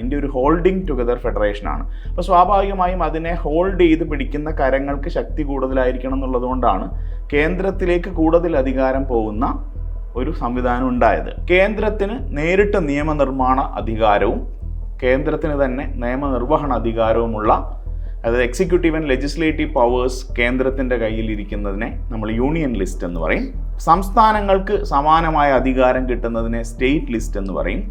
India ഒരു holding together ഫെഡറേഷനാണ്. അപ്പോൾ സ്വാഭാവികമായും അതിനെ ഹോൾഡ് ചെയ്ത് പിടിക്കുന്ന കരങ്ങൾക്ക് ശക്തി കൂടുതലായിരിക്കണം എന്നുള്ളതുകൊണ്ടാണ് കേന്ദ്രത്തിലേക്ക് കൂടുതൽ അധികാരം പോകുന്ന ഒരു സംവിധാനം ഉണ്ടായത്. കേന്ദ്രത്തിന് നേരിട്ട് നിയമനിർമ്മാണ അധികാരവും കേന്ദ്രത്തിന് തന്നെ നിയമനിർവഹണ അധികാരവുമുള്ള, അതായത് എക്സിക്യൂട്ടീവ് ആൻഡ് ലെജിസ്ലേറ്റീവ് പവേഴ്സ് കേന്ദ്രത്തിൻ്റെ കയ്യിൽ ഇരിക്കുന്നതിനെ നമ്മൾ യൂണിയൻ ലിസ്റ്റ് എന്ന് പറയും. സംസ്ഥാനങ്ങൾക്ക് സമാനമായ അധികാരം കിട്ടുന്നതിനെ സ്റ്റേറ്റ് ലിസ്റ്റ് എന്ന് പറയും.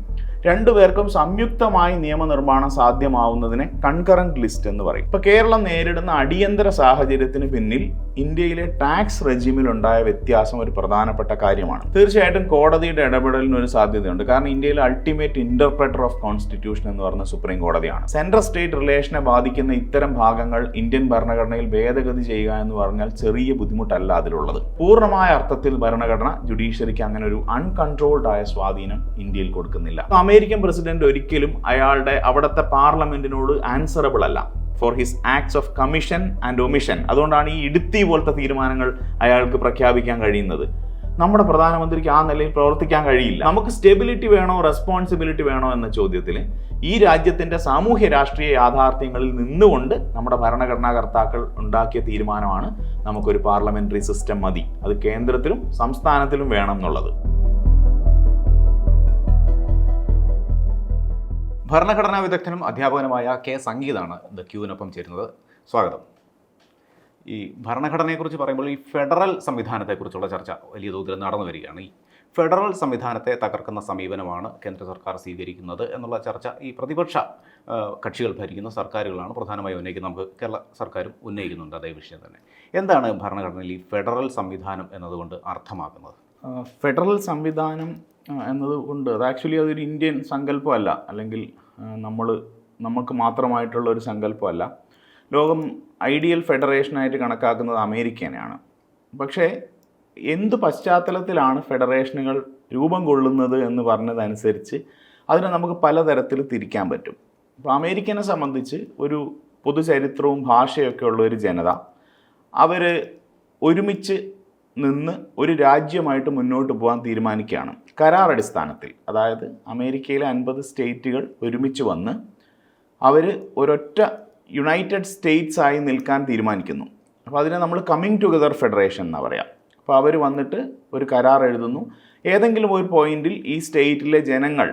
രണ്ടുപേർക്കും സംയുക്തമായി നിയമനിർമ്മാണം സാധ്യമാവുന്നതിനെ കൺകറന്റ് ലിസ്റ്റ് എന്ന് പറയും. ഇപ്പോൾ കേരളം നേരിടുന്ന അടിയന്തര സാഹചര്യത്തിന് പിന്നിൽ ഇന്ത്യയിലെ ടാക്സ് റെജിമിലുണ്ടായ വ്യത്യാസം ഒരു പ്രധാനപ്പെട്ട കാര്യമാണ്. തീർച്ചയായിട്ടും കോടതിയുടെ ഇടപെടലിന് ഒരു സാധ്യതയുണ്ട്. കാരണം ഇന്ത്യയിലെ അൾട്ടിമേറ്റ് ഇന്റർപ്രറ്റർ ഓഫ് കോൺസ്റ്റിറ്റ്യൂഷൻ എന്ന് പറഞ്ഞ സുപ്രീം കോടതിയാണ്. സെൻട്രൽ സ്റ്റേറ്റ് റിലേഷനെ ബാധിക്കുന്ന ഇത്തരം ഭാഗങ്ങൾ ഇന്ത്യൻ ഭരണഘടനയിൽ ഭേദഗതി ചെയ്യുക എന്ന് പറഞ്ഞാൽ ചെറിയ ബുദ്ധിമുട്ടല്ല അതിലുള്ളത്. പൂർണ്ണമായ അർത്ഥത്തിൽ ഭരണഘടന ജുഡീഷ്യറിക്ക് അങ്ങനെ ഒരു അൺകൺട്രോൾഡ് ആയ സ്വാധീനം ഇന്ത്യയിൽ കൊടുക്കുന്നില്ല. അമേരിക്കൻ പ്രസിഡന്റ് ഒരിക്കലും അവിടുത്തെ പാർലമെന്റിനോട് ആൻസറബിൾ അല്ല for his acts of commission and omission. അതുകൊണ്ടാണ് ഈ ഇടുത്തി പോലത്തെ തീരുമാനങ്ങൾ അയാൾക്ക് പ്രഖ്യാപിക്കാൻ കഴിയുന്നത്. നമ്മുടെ പ്രധാനമന്ത്രിക്ക് ആ നിലയിൽ പ്രവർത്തിക്കാൻ കഴിയില്ല. നമുക്ക് സ്റ്റെബിലിറ്റി വേണോ റെസ്പോൺസിബിലിറ്റി വേണോ എന്ന ചോദ്യത്തിൽ ഈ രാജ്യത്തിൻ്റെ സാമൂഹ്യ രാഷ്ട്രീയ യാഥാർത്ഥ്യങ്ങളിൽ നിന്നുകൊണ്ട് നമ്മുടെ ഭരണഘടനാ കർത്താക്കൾ ഉണ്ടാക്കിയ തീരുമാനമാണ് നമുക്കൊരു പാർലമെന്ററി സിസ്റ്റം മതി, അത് കേന്ദ്രത്തിലും സംസ്ഥാനത്തിലും വേണം എന്നുള്ളത്. ഭരണഘടനാ വിദഗ്ധനും അധ്യാപകനുമായ കെ സംഗീതാണ് ദ ക്യൂവിനൊപ്പം ചേരുന്നത്. സ്വാഗതം. ഈ ഭരണഘടനയെക്കുറിച്ച് പറയുമ്പോൾ ഈ ഫെഡറൽ സംവിധാനത്തെക്കുറിച്ചുള്ള ചർച്ച വലിയ തോതിൽ നടന്നു വരികയാണ്. ഈ ഫെഡറൽ സംവിധാനത്തെ തകർക്കുന്ന സമീപനമാണ് കേന്ദ്ര സർക്കാർ സ്വീകരിക്കുന്നത് എന്നുള്ള ചർച്ച ഈ പ്രതിപക്ഷ കക്ഷികൾ ഭരിക്കുന്ന സർക്കാരുകളാണ് പ്രധാനമായും ഉന്നയിക്കുന്നത്. നമുക്ക് കേരള സർക്കാരും ഉന്നയിക്കുന്നുണ്ട് അതേ വിഷയം തന്നെ. എന്താണ് ഭരണഘടനയിൽ ഈ ഫെഡറൽ സംവിധാനം എന്നതുകൊണ്ട് അർത്ഥമാക്കുന്നത്? ഫെഡറൽ സംവിധാനം എന്നതുകൊണ്ട് അത് ആക്ച്വലി അതൊരു ഇന്ത്യൻ സങ്കല്പമല്ല, അല്ലെങ്കിൽ നമുക്ക് മാത്രമായിട്ടുള്ള ഒരു സങ്കല്പമല്ല. ലോകം ഐഡിയൽ ഫെഡറേഷനായിട്ട് കണക്കാക്കുന്നത് അമേരിക്കനെയാണ്. പക്ഷേ എന്ത് പശ്ചാത്തലത്തിലാണ് ഫെഡറേഷനുകൾ രൂപം കൊള്ളുന്നത് എന്ന് പറഞ്ഞതനുസരിച്ച് അതിനെ നമുക്ക് പലതരത്തിൽ തിരിക്കാൻ പറ്റും. അപ്പോൾ അമേരിക്കനെ സംബന്ധിച്ച് ഒരു പൊതുചരിത്രവും ഭാഷയൊക്കെ ഉള്ള ഒരു ജനത, അവർ ഒരുമിച്ച് നിന്ന് ഒരു രാജ്യമായിട്ട് മുന്നോട്ട് പോകാൻ തീരുമാനിക്കുകയാണ് കരാർ അടിസ്ഥാനത്തിൽ. അതായത് അമേരിക്കയിലെ 50 സ്റ്റേറ്റുകൾ ഒരുമിച്ച് വന്ന് അവർ ഒരൊറ്റ യുണൈറ്റഡ് സ്റ്റേറ്റ്സ് ആയി നിൽക്കാൻ തീരുമാനിക്കുന്നു. അപ്പോൾ അതിനെ നമ്മൾ കമ്മിങ് ടുഗദർ ഫെഡറേഷൻ എന്നാണ് പറയാം. അപ്പോൾ അവർ വന്നിട്ട് ഒരു കരാർ എഴുതുന്നു. ഏതെങ്കിലും ഒരു പോയിന്റിൽ ഈ സ്റ്റേറ്റിലെ ജനങ്ങൾ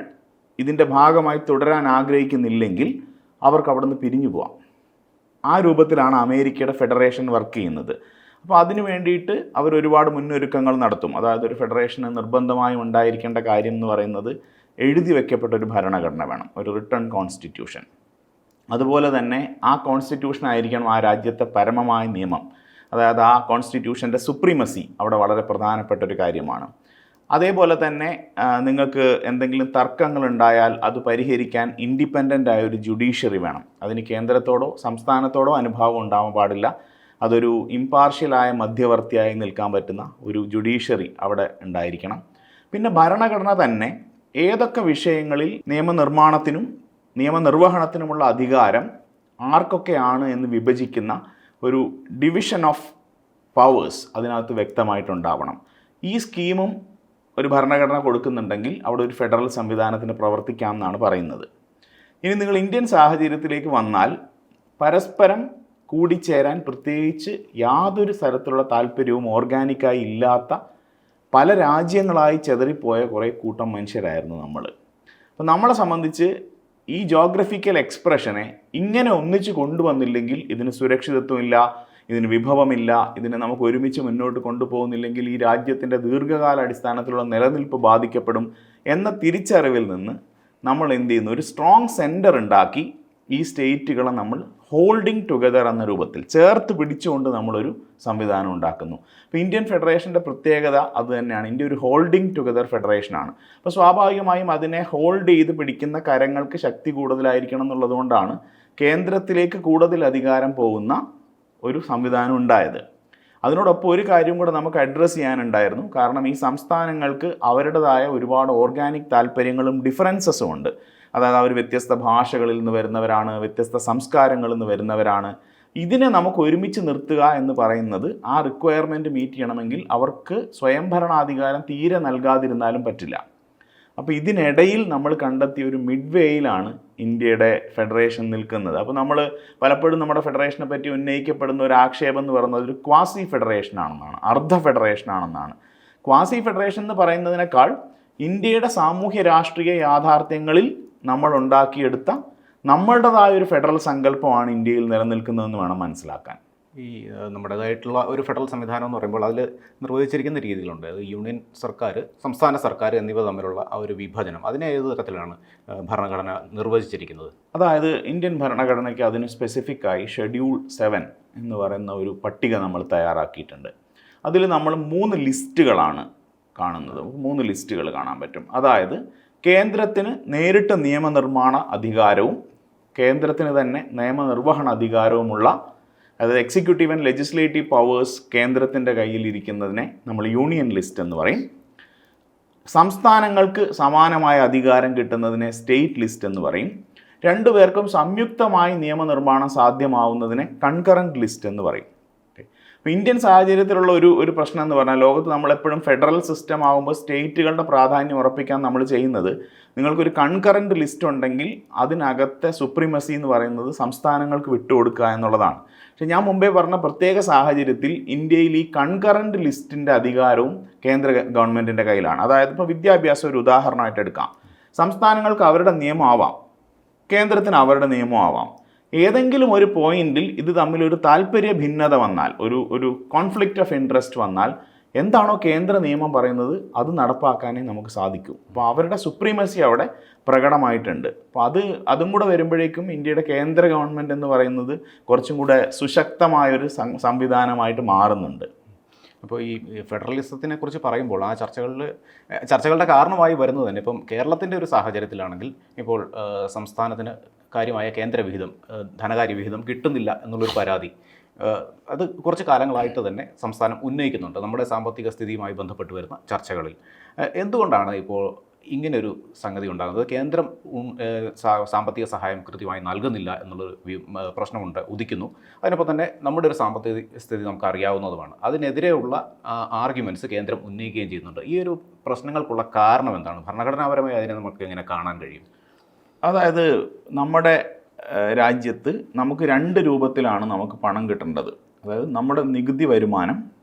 ഇതിൻ്റെ ഭാഗമായി തുടരാൻ ആഗ്രഹിക്കുന്നില്ലെങ്കിൽ അവർക്ക് അവിടെ നിന്ന് പിരിഞ്ഞു പോവാം. ആ രൂപത്തിലാണ് അമേരിക്കയുടെ ഫെഡറേഷൻ വർക്ക് ചെയ്യുന്നത്. അപ്പോൾ അതിനു വേണ്ടിയിട്ട് അവർ ഒരുപാട് മുന്നൊരുക്കങ്ങൾ നടത്തും. അതായത് ഒരു ഫെഡറേഷന് നിർബന്ധമായും ഉണ്ടായിരിക്കേണ്ട കാര്യം എന്ന് പറയുന്നത് എഴുതി വയ്ക്കപ്പെട്ട ഒരു ഭരണഘടന വേണം, ഒരു റിട്ടൺ കോൺസ്റ്റിറ്റ്യൂഷൻ. അതുപോലെ തന്നെ ആ കോൺസ്റ്റിറ്റ്യൂഷൻ ആയിരിക്കണം ആ രാജ്യത്തെ പരമമായ നിയമം. അതായത് ആ കോൺസ്റ്റിറ്റ്യൂഷൻ്റെ സുപ്രീമസി അവിടെ വളരെ പ്രധാനപ്പെട്ട ഒരു കാര്യമാണ്. അതേപോലെ തന്നെ നിങ്ങൾക്ക് എന്തെങ്കിലും തർക്കങ്ങളുണ്ടായാൽ അത് പരിഹരിക്കാൻ ഇൻഡിപെൻഡൻ്റ് ആയ ഒരു ജുഡീഷ്യറി വേണം. അതിന് കേന്ദ്രത്തോടോ സംസ്ഥാനത്തോടോ അനുഭാവം ഉണ്ടാവാൻ പാടില്ല. അതൊരു ഇമ്പാർഷ്യലായ മധ്യവർത്തിയായി നിൽക്കാൻ പറ്റുന്ന ഒരു ജുഡീഷ്യറി അവിടെ ഉണ്ടായിരിക്കണം. പിന്നെ ഭരണഘടന തന്നെ ഏതൊക്കെ വിഷയങ്ങളിൽ നിയമനിർമ്മാണത്തിനും നിയമനിർവഹണത്തിനുമുള്ള അധികാരം ആർക്കൊക്കെയാണ് എന്ന് വിഭജിക്കുന്ന ഒരു ഡിവിഷൻ ഓഫ് പവേഴ്സ് അതിനകത്ത് വ്യക്തമായിട്ടുണ്ടാവണം. ഈ സ്കീമും ഒരു ഭരണഘടന കൊടുക്കുന്നുണ്ടെങ്കിൽ അവിടെ ഒരു ഫെഡറൽ സംവിധാനത്തിന് പ്രവർത്തിക്കാം എന്നാണ് പറയുന്നത്. ഇനി നിങ്ങൾ ഇന്ത്യൻ സാഹചര്യത്തിലേക്ക് വന്നാൽ പരസ്പരം കൂടിച്ചേരാൻ പ്രത്യേകിച്ച് യാതൊരു തരത്തിലുള്ള താല്പര്യവും ഓർഗാനിക്കായി ഇല്ലാത്ത പല രാജ്യങ്ങളായി ചെതറിപ്പോയ കുറേ കൂട്ടം മനുഷ്യരായിരുന്നു നമ്മൾ. അപ്പോൾ നമ്മളെ സംബന്ധിച്ച് ഈ ജോഗ്രഫിക്കൽ എക്സ്പ്രഷനെ ഇങ്ങനെ ഒന്നിച്ച് കൊണ്ടുവന്നില്ലെങ്കിൽ ഇതിന് സുരക്ഷിതത്വമില്ല, ഇതിന് വിഭവമില്ല, ഇതിനെ നമുക്ക് ഒരുമിച്ച് മുന്നോട്ട് കൊണ്ടുപോകുന്നില്ലെങ്കിൽ ഈ രാജ്യത്തിൻ്റെ ദീർഘകാല അടിസ്ഥാനത്തിലുള്ള നിലനിൽപ്പ് ബാധിക്കപ്പെടും എന്ന തിരിച്ചറിവിൽ നിന്ന് നമ്മൾ എന്ത് ചെയ്യുന്നു, ഒരു സ്ട്രോങ് സെൻറ്റർ ഉണ്ടാക്കി ഈ സ്റ്റേറ്റുകളെ നമ്മൾ ഹോൾഡിംഗ് ടുഗദർ എന്ന രൂപത്തിൽ ചേർത്ത് പിടിച്ചുകൊണ്ട് നമ്മളൊരു സംവിധാനം ഉണ്ടാക്കുന്നു. അപ്പോൾ ഇന്ത്യൻ ഫെഡറേഷൻ്റെ പ്രത്യേകത അത് തന്നെയാണ്. ഇന്ത്യ ഒരു ഹോൾഡിംഗ് ടുഗദർ ഫെഡറേഷനാണ്. അപ്പോൾ സ്വാഭാവികമായും അതിനെ ഹോൾഡ് ചെയ്ത് പിടിക്കുന്ന കരങ്ങൾക്ക് ശക്തി കൂടുതലായിരിക്കണം എന്നുള്ളതുകൊണ്ടാണ് കേന്ദ്രത്തിലേക്ക് കൂടുതൽ അധികാരം പോകുന്ന ഒരു സംവിധാനം ഉണ്ടായത്. അതിനോടൊപ്പം ഒരു കാര്യം കൂടെ നമുക്ക് അഡ്രസ്സ് ചെയ്യാനുണ്ടായിരുന്നു. കാരണം ഈ സംസ്ഥാനങ്ങൾക്ക് അവരുടേതായ ഒരുപാട് ഓർഗാനിക് താല്പര്യങ്ങളും ഡിഫറൻസസും ഉണ്ട്. അതായത് അവർ വ്യത്യസ്ത ഭാഷകളിൽ നിന്ന് വരുന്നവരാണ്, വ്യത്യസ്ത സംസ്കാരങ്ങളിൽ നിന്ന് വരുന്നവരാണ്. ഇതിനെ നമുക്ക് ഒരുമിച്ച് നിർത്തുക എന്ന് പറയുന്നത് ആ റിക്വയർമെൻറ്റ് മീറ്റ് ചെയ്യണമെങ്കിൽ അവർക്ക് സ്വയംഭരണാധികാരം തീരെ നൽകാതിരുന്നാലും പറ്റില്ല. അപ്പോൾ ഇതിനിടയിൽ നമ്മൾ കണ്ടെത്തിയ ഒരു മിഡ് വേയിലാണ് ഇന്ത്യയുടെ ഫെഡറേഷൻ നിൽക്കുന്നത്. അപ്പോൾ നമ്മൾ പലപ്പോഴും നമ്മുടെ ഫെഡറേഷനെ പറ്റി ഉന്നയിക്കപ്പെടുന്ന ഒരു ആക്ഷേപം എന്ന് പറയുന്നത് ഒരു ക്വാസി ഫെഡറേഷൻ ആണെന്നാണ്, അർദ്ധ ഫെഡറേഷൻ ആണെന്നാണ്. ക്വാസി ഫെഡറേഷൻ എന്ന് പറയുന്നതിനേക്കാൾ ഇന്ത്യയുടെ സാമൂഹ്യ രാഷ്ട്രീയ യാഥാർത്ഥ്യങ്ങളിൽ നമ്മൾ ഉണ്ടാക്കിയെടുത്ത നമ്മളുടേതായ ഒരു ഫെഡറൽ സങ്കല്പമാണ് ഇന്ത്യയിൽ നിലനിൽക്കുന്നതെന്ന് വേണം മനസ്സിലാക്കാൻ. ഈ നമ്മുടേതായിട്ടുള്ള ഒരു ഫെഡറൽ സംവിധാനം എന്ന് പറയുമ്പോൾ അതിൽ നിർവഹിച്ചിരിക്കുന്ന രീതികളുണ്ട്. അത് യൂണിയൻ സർക്കാർ, സംസ്ഥാന സർക്കാർ എന്നിവ തമ്മിലുള്ള ആ ഒരു വിഭജനം, അതിനെ ഏത് തരത്തിലാണ് ഭരണഘടന നിർവചിച്ചിരിക്കുന്നത്? അതായത് ഇന്ത്യൻ ഭരണഘടനയ്ക്ക് അതിന് സ്പെസിഫിക്കായി ഷെഡ്യൂൾ 7 എന്ന് പറയുന്ന ഒരു പട്ടിക നമ്മൾ തയ്യാറാക്കിയിട്ടുണ്ട്. അതിൽ നമ്മൾ 3 ലിസ്റ്റുകളാണ് കാണുന്നത്. 3 ലിസ്റ്റുകൾ കാണാൻ പറ്റും. അതായത് കേന്ദ്രത്തിന് നേരിട്ട് നിയമനിർമ്മാണ അധികാരവും കേന്ദ്രത്തിന് തന്നെ നിയമനിർവഹണ അധികാരവുമുള്ള, അതായത് എക്സിക്യൂട്ടീവ് ആൻഡ് ലെജിസ്ലേറ്റീവ് പവേഴ്സ് കേന്ദ്രത്തിൻ്റെ കയ്യിലിരിക്കുന്നതിനെ നമ്മൾ യൂണിയൻ ലിസ്റ്റ് എന്ന് പറയും. സംസ്ഥാനങ്ങൾക്ക് സമാനമായ അധികാരം കിട്ടുന്നതിനെ സ്റ്റേറ്റ് ലിസ്റ്റ് എന്ന് പറയും. രണ്ടുപേർക്കും സംയുക്തമായി നിയമനിർമ്മാണം സാധ്യമാവുന്നതിനെ കൺകറൻറ്റ് ലിസ്റ്റ് എന്ന് പറയും. അപ്പോൾ ഇന്ത്യൻ സാഹചര്യത്തിലുള്ള ഒരു പ്രശ്നം എന്ന് പറഞ്ഞാൽ, ലോകത്ത് നമ്മളെപ്പോഴും ഫെഡറൽ സിസ്റ്റം ആകുമ്പോൾ സ്റ്റേറ്റുകളുടെ പ്രാധാന്യം ഉറപ്പിക്കാൻ നമ്മൾ ചെയ്യുന്നത്, നിങ്ങൾക്കൊരു കൺകറൻറ്റ് ലിസ്റ്റ് ഉണ്ടെങ്കിൽ അതിനകത്തെ സുപ്രീമസി എന്ന് പറയുന്നത് സംസ്ഥാനങ്ങൾക്ക് വിട്ടുകൊടുക്കുക എന്നുള്ളതാണ്. പക്ഷേ ഞാൻ മുമ്പേ പറഞ്ഞ പ്രത്യേക സാഹചര്യത്തിൽ ഇന്ത്യയിൽ ഈ കൺകറൻറ്റ് ലിസ്റ്റിൻ്റെ അധികാരവും കേന്ദ്ര ഗവൺമെൻറ്റിൻ്റെ കയ്യിലാണ്. അതായത് ഇപ്പോൾ വിദ്യാഭ്യാസം ഒരു ഉദാഹരണമായിട്ട് എടുക്കാം. സംസ്ഥാനങ്ങൾക്ക് അവരുടെ നിയമം ആവാം, കേന്ദ്രത്തിന് അവരുടെ നിയമം ആവാം. ഏതെങ്കിലും ഒരു പോയിന്റിൽ ഇത് തമ്മിലൊരു താല്പര്യ ഭിന്നത വന്നാൽ, ഒരു കോൺഫ്ലിക്റ്റ് ഓഫ് ഇൻട്രസ്റ്റ് വന്നാൽ, എന്താണോ കേന്ദ്ര നിയമം പറയുന്നത് അത് നടപ്പാക്കാനേ നമുക്ക് സാധിക്കൂ. അപ്പോൾ അവരുടെ സുപ്രീമസി അവിടെ പ്രകടമായിട്ടുണ്ട്. അപ്പോൾ അതും കൂടെ വരുമ്പോഴേക്കും ഇന്ത്യയുടെ കേന്ദ്ര ഗവൺമെൻറ് എന്ന് പറയുന്നത് കുറച്ചും കൂടെ സുശക്തമായൊരു സംവിധാനമായിട്ട് മാറുന്നുണ്ട്. അപ്പോൾ ഈ ഫെഡറലിസത്തിനെ കുറിച്ച് പറയുമ്പോൾ ആ ചർച്ചകളുടെ കാരണമായി വരുന്നത് തന്നെ ഇപ്പം കേരളത്തിൻ്റെ ഒരു സാഹചര്യത്തിലാണെങ്കിൽ ഇപ്പോൾ സംസ്ഥാനത്തിന് കാര്യമായ കേന്ദ്ര വിഹിതം, ധനകാര്യ വിഹിതം കിട്ടുന്നില്ല എന്നുള്ളൊരു പരാതി അത് കുറച്ച് കാലങ്ങളായിട്ട് തന്നെ സംസ്ഥാനം ഉന്നയിക്കുന്നുണ്ട് നമ്മുടെ സാമ്പത്തിക സ്ഥിതിയുമായി ബന്ധപ്പെട്ട് വരുന്ന ചർച്ചകളിൽ. എന്തുകൊണ്ടാണ് ഇപ്പോൾ ഇങ്ങനൊരു സംഗതി ഉണ്ടാകുന്നത്? കേന്ദ്രം സാമ്പത്തിക സഹായം കൃത്യമായി നൽകുന്നില്ല എന്നുള്ളൊരു പ്രശ്നമുണ്ട്, ഉദിക്കുന്നു. അതിനൊപ്പം തന്നെ നമ്മുടെ ഒരു സാമ്പത്തിക സ്ഥിതി നമുക്ക് അറിയാവുന്നതുമാണ്. അതിനെതിരെയുള്ള ആർഗ്യുമെൻറ്റ്സ് കേന്ദ്രം ഉന്നയിക്കുകയും ചെയ്യുന്നുണ്ട്. ഈ ഒരു പ്രശ്നങ്ങൾക്കുള്ള കാരണം എന്താണ്? ഭരണഘടനാപരമായി അതിനെ നമുക്ക് എങ്ങനെ കാണാൻ കഴിയും? അതായത് നമ്മുടെ രാജ്യത്ത് നമുക്ക് 2 രൂപത്തിലാണ് നമുക്ക് പണം കിട്ടേണ്ടത്. അതായത് നമ്മുടെ നികുതി വരുമാനം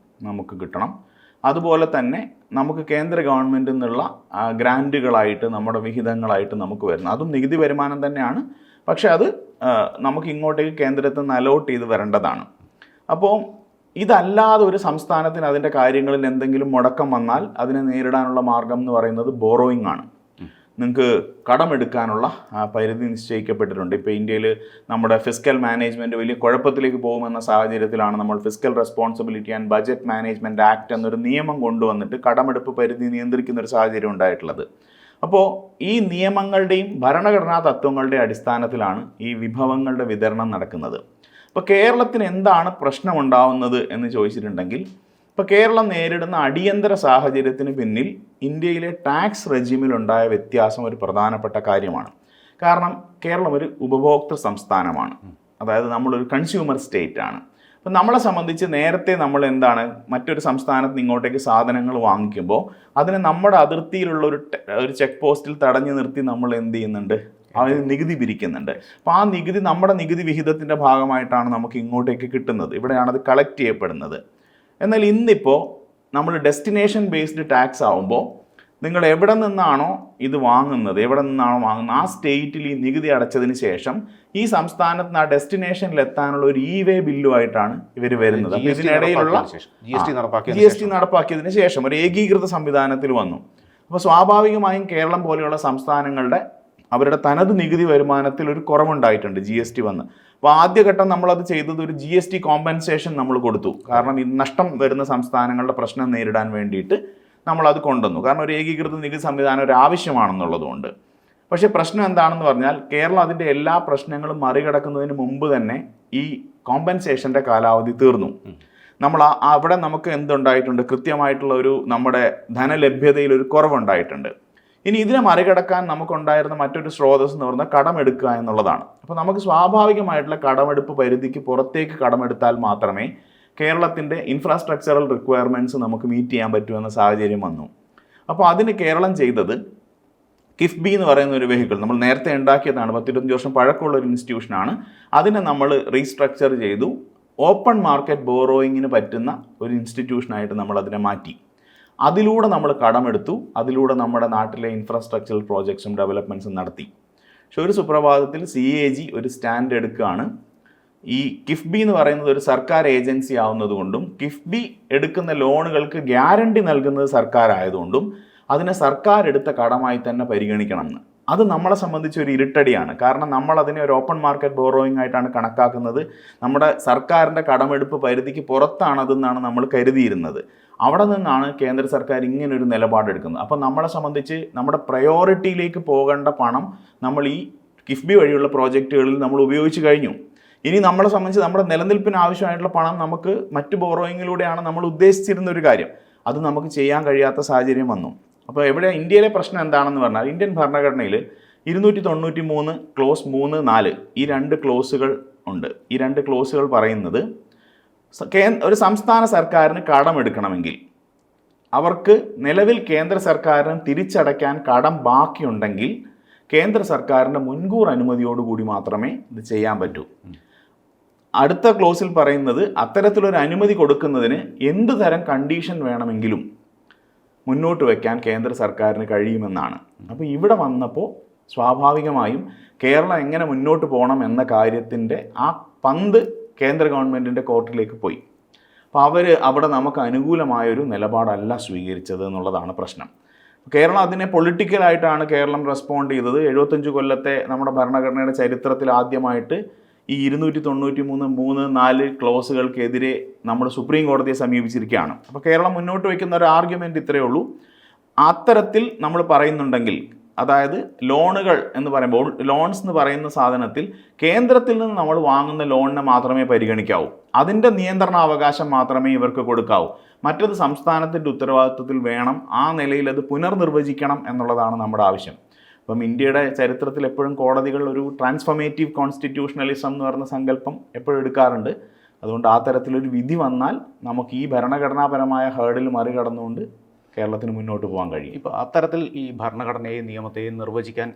നമുക്ക് കിട്ടണം, അതുപോലെ തന്നെ നമുക്ക് കേന്ദ്ര ഗവൺമെൻറ്റിൽ നിന്നുള്ള ഗ്രാൻറ്റുകളായിട്ട്, നമ്മുടെ വിഹിതങ്ങളായിട്ട് നമുക്ക് വരുന്നത്, അതും നികുതി വരുമാനം തന്നെയാണ്. പക്ഷെ അത് നമുക്ക് ഇങ്ങോട്ടേക്ക് കേന്ദ്രത്തിൽ നിന്ന് അലോട്ട് ചെയ്ത് വരേണ്ടതാണ്. അപ്പോൾ ഇതല്ലാതെ ഒരു സംസ്ഥാനത്തിന് അതിൻ്റെ കാര്യങ്ങളിൽ എന്തെങ്കിലും മുടക്കം വന്നാൽ അതിനെ നേരിടാനുള്ള മാർഗം എന്ന് പറയുന്നത് ബോറോയിങ് ആണ്. നിങ്ങൾക്ക് കടമെടുക്കാനുള്ള പരിധി നിശ്ചയിക്കപ്പെട്ടിട്ടുണ്ട്. ഇപ്പോൾ ഇന്ത്യയിൽ നമ്മുടെ ഫിസ്ക്കൽ മാനേജ്മെൻറ്റ് വലിയ കുഴപ്പത്തിലേക്ക് പോകുമെന്ന സാഹചര്യത്തിലാണ് നമ്മൾ fiscal responsibility and budget management act എന്നൊരു നിയമം കൊണ്ടുവന്നിട്ട് കടമെടുപ്പ് പരിധി നിയന്ത്രിക്കുന്ന ഒരു സാഹചര്യം ഉണ്ടായിട്ടുള്ളത്. അപ്പോൾ ഈ നിയമങ്ങളുടെയും ഭരണഘടനാ തത്വങ്ങളുടെയും അടിസ്ഥാനത്തിലാണ് ഈ വിഭവങ്ങളുടെ വിതരണം നടക്കുന്നത്. അപ്പോൾ കേരളത്തിന് എന്താണ് പ്രശ്നമുണ്ടാവുന്നത് എന്ന് ചോദിച്ചിട്ടുണ്ടെങ്കിൽ, ഇപ്പോൾ കേരളം നേരിടുന്ന അടിയന്തര സാഹചര്യത്തിന് പിന്നിൽ ഇന്ത്യയിലെ ടാക്സ് റെജിമിലുണ്ടായ വ്യത്യാസം ഒരു പ്രധാനപ്പെട്ട കാര്യമാണ്. കാരണം കേരളം ഒരു ഉപഭോക്തൃ സംസ്ഥാനമാണ്, അതായത് നമ്മളൊരു കൺസ്യൂമർ സ്റ്റേറ്റ് ആണ്. അപ്പം നമ്മളെ സംബന്ധിച്ച് നേരത്തെ നമ്മൾ എന്താണ്, മറ്റൊരു സംസ്ഥാനത്ത് നിന്ന് ഇങ്ങോട്ടേക്ക് സാധനങ്ങൾ വാങ്ങിക്കുമ്പോൾ അതിനെ നമ്മുടെ അതിർത്തിയിലുള്ള ഒരു ചെക്ക് പോസ്റ്റിൽ തടഞ്ഞു നിർത്തി നമ്മൾ എന്ത് ചെയ്യുന്നുണ്ട്, അതിന് നികുതി പിരിക്കുന്നുണ്ട്. അപ്പോൾ ആ നികുതി നമ്മുടെ നികുതി വിഹിതത്തിൻ്റെ ഭാഗമായിട്ടാണ് നമുക്ക് ഇങ്ങോട്ടേക്ക് കിട്ടുന്നത്, ഇവിടെയാണ് അത് കളക്ട് ചെയ്യപ്പെടുന്നത്. എന്നാൽ ഇന്നിപ്പോൾ നമ്മൾ ഡെസ്റ്റിനേഷൻ ബേസ്ഡ് ടാക്സ് ആവുമ്പോൾ നിങ്ങൾ എവിടെ നിന്നാണോ ഇത് വാങ്ങുന്നത്, ആ സ്റ്റേറ്റിൽ ഈ നികുതി അടച്ചതിന് ശേഷം ഈ സംസ്ഥാനത്ത് ആ ഡെസ്റ്റിനേഷനിൽ എത്താനുള്ള ഒരു ഇ-വേ ബില്ലുമായിട്ടാണ് ഇവർ വരുന്നത്. അപ്പോൾ ഇതിനിടയിലുള്ള GST നടപ്പാക്കിയതിന് ശേഷം ഒരു ഏകീകൃത സംവിധാനത്തിൽ വന്നു. അപ്പോൾ സ്വാഭാവികമായും കേരളം പോലെയുള്ള സംസ്ഥാനങ്ങളുടെ അവരുടെ തനത് നികുതി വരുമാനത്തിൽ ഒരു കുറവുണ്ടായിട്ടുണ്ട് GST വന്ന്. അപ്പോൾ ആദ്യഘട്ടം നമ്മളത് ചെയ്തത് ഒരു GST കോമ്പൻസേഷൻ നമ്മൾ കൊടുത്തു. കാരണം ഈ നഷ്ടം വരുന്ന സംസ്ഥാനങ്ങളുടെ പ്രശ്നം നേരിടാൻ വേണ്ടിയിട്ട് നമ്മളത് കൊണ്ടുവന്നു. കാരണം ഒരു ഏകീകൃത നികുതി സംവിധാനം ഒരു ആവശ്യമാണെന്നുള്ളതുകൊണ്ട്. പക്ഷേ പ്രശ്നം എന്താണെന്ന് പറഞ്ഞാൽ കേരളം അതിൻ്റെ എല്ലാ പ്രശ്നങ്ങളും മറികടക്കുന്നതിന് മുമ്പ് തന്നെ ഈ കോമ്പൻസേഷൻ്റെ കാലാവധി തീർന്നു. അവിടെ നമുക്ക് എന്തുണ്ടായിട്ടുണ്ട്, കൃത്യമായിട്ടുള്ള നമ്മുടെ ധനലഭ്യതയിൽ ഒരു കുറവുണ്ടായിട്ടുണ്ട്. ഇനി ഇതിനെ മറികടക്കാൻ നമുക്കുണ്ടായിരുന്ന മറ്റൊരു സ്രോതസ് എന്ന് പറഞ്ഞാൽ കടമെടുക്കുക എന്നുള്ളതാണ്. അപ്പോൾ നമുക്ക് സ്വാഭാവികമായിട്ടുള്ള കടമെടുപ്പ് പരിധിക്ക് പുറത്തേക്ക് കടമെടുത്താൽ മാത്രമേ കേരളത്തിൻ്റെ ഇൻഫ്രാസ്ട്രക്ചറൽ റിക്വയർമെൻറ്റ്സ് നമുക്ക് മീറ്റ് ചെയ്യാൻ പറ്റുമെന്ന സാഹചര്യം വന്നു. അപ്പോൾ അതിന് കേരളം ചെയ്തത് കിഫ്ബി എന്ന് പറയുന്ന ഒരു വെഹിക്കിൾ നമ്മൾ നേരത്തെ ഉണ്ടാക്കിയതാണ്, 10-25 വർഷം പഴക്കമുള്ള ഒരു ഇൻസ്റ്റിറ്റ്യൂഷനാണ്. അതിനെ നമ്മൾ റീസ്ട്രക്ചർ ചെയ്തു ഓപ്പൺ മാർക്കറ്റ് ബോറോയിങ്ങിന് പറ്റുന്ന ഒരു ഇൻസ്റ്റിറ്റ്യൂഷനായിട്ട് നമ്മൾ അതിനെ മാറ്റി. അതിലൂടെ നമ്മൾ കടമെടുത്തു, അതിലൂടെ നമ്മുടെ നാട്ടിലെ ഇൻഫ്രാസ്ട്രക്ചറൽ പ്രോജക്ട്സും ഡെവലപ്മെൻറ്റ്സും നടത്തി. പക്ഷെ ഒരു സുപ്രഭാതത്തിൽ CAG ഒരു സ്റ്റാൻഡ് എടുക്കുകയാണ്. ഈ കിഫ്ബി എന്ന് പറയുന്നത് ഒരു സർക്കാർ ഏജൻസി ആവുന്നതുകൊണ്ടും കിഫ്ബി എടുക്കുന്ന ലോണുകൾക്ക് ഗ്യാരണ്ടി നൽകുന്നത് സർക്കാർ ആയതുകൊണ്ടും അതിനെ സർക്കാർ എടുത്ത കടമായി തന്നെ പരിഗണിക്കണം എന്ന്. അത് നമ്മളെ സംബന്ധിച്ച് ഒരു ഇരുട്ടടിയാണ്. കാരണം നമ്മൾ അതിനെ ഒരു ഓപ്പൺ മാർക്കറ്റ് ബോറോയിങ് ആയിട്ടാണ് കണക്കാക്കുന്നത്. നമ്മുടെ സർക്കാരിൻ്റെ കടമെടുപ്പ് പരിധിക്ക് പുറത്താണതെന്നാണ് നമ്മൾ കരുതിയിരുന്നത്. അവിടെ നിന്നാണ് കേന്ദ്ര സർക്കാർ ഇങ്ങനൊരു നിലപാടെടുക്കുന്നത്. അപ്പോൾ നമ്മളെ സംബന്ധിച്ച് നമ്മുടെ പ്രയോറിറ്റിയിലേക്ക് പോകേണ്ട പണം നമ്മൾ ഈ കിഫ്ബി വഴിയുള്ള പ്രോജക്റ്റുകളിൽ നമ്മൾ ഉപയോഗിച്ച് കഴിഞ്ഞു. ഇനി നമ്മളെ സംബന്ധിച്ച് നമ്മുടെ നിലനിൽപ്പിന് ആവശ്യമായിട്ടുള്ള പണം നമുക്ക് മറ്റ് ബോറോയിങ്ങിലൂടെയാണ് നമ്മൾ ഉദ്ദേശിച്ചിരുന്ന ഒരു കാര്യം. അത് നമുക്ക് ചെയ്യാൻ കഴിയാത്ത സാഹചര്യം വന്നു. അപ്പോൾ ഇവിടെ ഇന്ത്യയിലെ പ്രശ്നം എന്താണെന്ന് പറഞ്ഞാൽ, ഇന്ത്യൻ ഭരണഘടനയിൽ 293 ക്ലോസ് 3, 4 ഈ 2 ക്ലോസുകൾ ഉണ്ട്. ഈ 2 ക്ലോസുകൾ പറയുന്നത് ഒരു സംസ്ഥാന സർക്കാരിന് കടമെടുക്കണമെങ്കിൽ അവർക്ക് നിലവിൽ കേന്ദ്ര സർക്കാരിന് തിരിച്ചടയ്ക്കാൻ കടം ബാക്കിയുണ്ടെങ്കിൽ കേന്ദ്ര സർക്കാരിൻ്റെ മുൻകൂർ അനുമതിയോടുകൂടി മാത്രമേ ഇത് ചെയ്യാൻ പറ്റൂ. അടുത്ത ക്ലോസിൽ പറയുന്നത് അത്തരത്തിലൊരു അനുമതി കൊടുക്കുന്നതിന് എന്ത് തരം കണ്ടീഷൻ വേണമെങ്കിലും മുന്നോട്ട് വയ്ക്കാൻ കേന്ദ്ര സർക്കാരിന് കഴിയുമെന്നാണ്. അപ്പോൾ ഇവിടെ വന്നപ്പോൾ സ്വാഭാവികമായും കേരളം എങ്ങനെ മുന്നോട്ട് പോകണം എന്ന കാര്യത്തിൻ്റെ ആ പന്ത് കേന്ദ്ര ഗവൺമെൻറ്റിൻ്റെ കോർട്ടിലേക്ക് പോയി. അപ്പോൾ അവർ അവിടെ നമുക്ക് അനുകൂലമായൊരു നിലപാടല്ല സ്വീകരിച്ചത് എന്നുള്ളതാണ് പ്രശ്നം. കേരളം അതിനെ പൊളിറ്റിക്കലായിട്ടാണ് കേരളം റെസ്പോണ്ട് ചെയ്തത്. 75 കൊല്ലത്തെ നമ്മുടെ ഭരണഘടനയുടെ ചരിത്രത്തിൽ ആദ്യമായിട്ട് ഈ 293, 3, 4 ക്ലോസുകൾക്കെതിരെ നമ്മൾ സുപ്രീം കോടതിയെ സമീപിച്ചിരിക്കുകയാണ്. അപ്പോൾ കേരളം മുന്നോട്ട് വയ്ക്കുന്ന ഒരു ആർഗ്യുമെൻ്റ് ഇത്രയേ ഉള്ളൂ. അത്തരത്തിൽ നമ്മൾ പറയുന്നുണ്ടെങ്കിൽ, അതായത് ലോണുകൾ എന്ന് പറയുമ്പോൾ ലോൺസ് എന്ന് പറയുന്ന സാധനത്തിൽ കേന്ദ്രത്തിൽ നിന്ന് നമ്മൾ വാങ്ങുന്ന ലോണിനെ മാത്രമേ പരിഗണിക്കാവൂ. അതിൻ്റെ നിയന്ത്രണാവകാശം മാത്രമേ ഇവർക്ക് കൊടുക്കാവൂ. മറ്റത് സംസ്ഥാനത്തിൻ്റെ ഉത്തരവാദിത്വത്തിൽ വേണം. ആ നിലയിൽ അത് പുനർനിർവചിക്കണം എന്നുള്ളതാണ് നമ്മുടെ ആവശ്യം. അപ്പം ഇന്ത്യയുടെ ചരിത്രത്തിൽ എപ്പോഴും കോടതികൾ ഒരു ട്രാൻസ്ഫോർമേറ്റീവ് കോൺസ്റ്റിറ്റ്യൂഷണലിസം എന്ന് പറയുന്ന സങ്കല്പം എപ്പോഴും എടുക്കാറുണ്ട്. അതുകൊണ്ട് ആ തരത്തിലൊരു വിധി വന്നാൽ നമുക്ക് ഈ ഭരണഘടനാപരമായ ഹേർഡിൽ മറികടന്നുകൊണ്ട് കേരളത്തിന് മുന്നോട്ട് പോകാൻ കഴിയും. ഇപ്പോൾ അത്തരത്തിൽ ഈ ഭരണഘടനയെയും നിയമത്തെയും നിർവചിക്കാൻ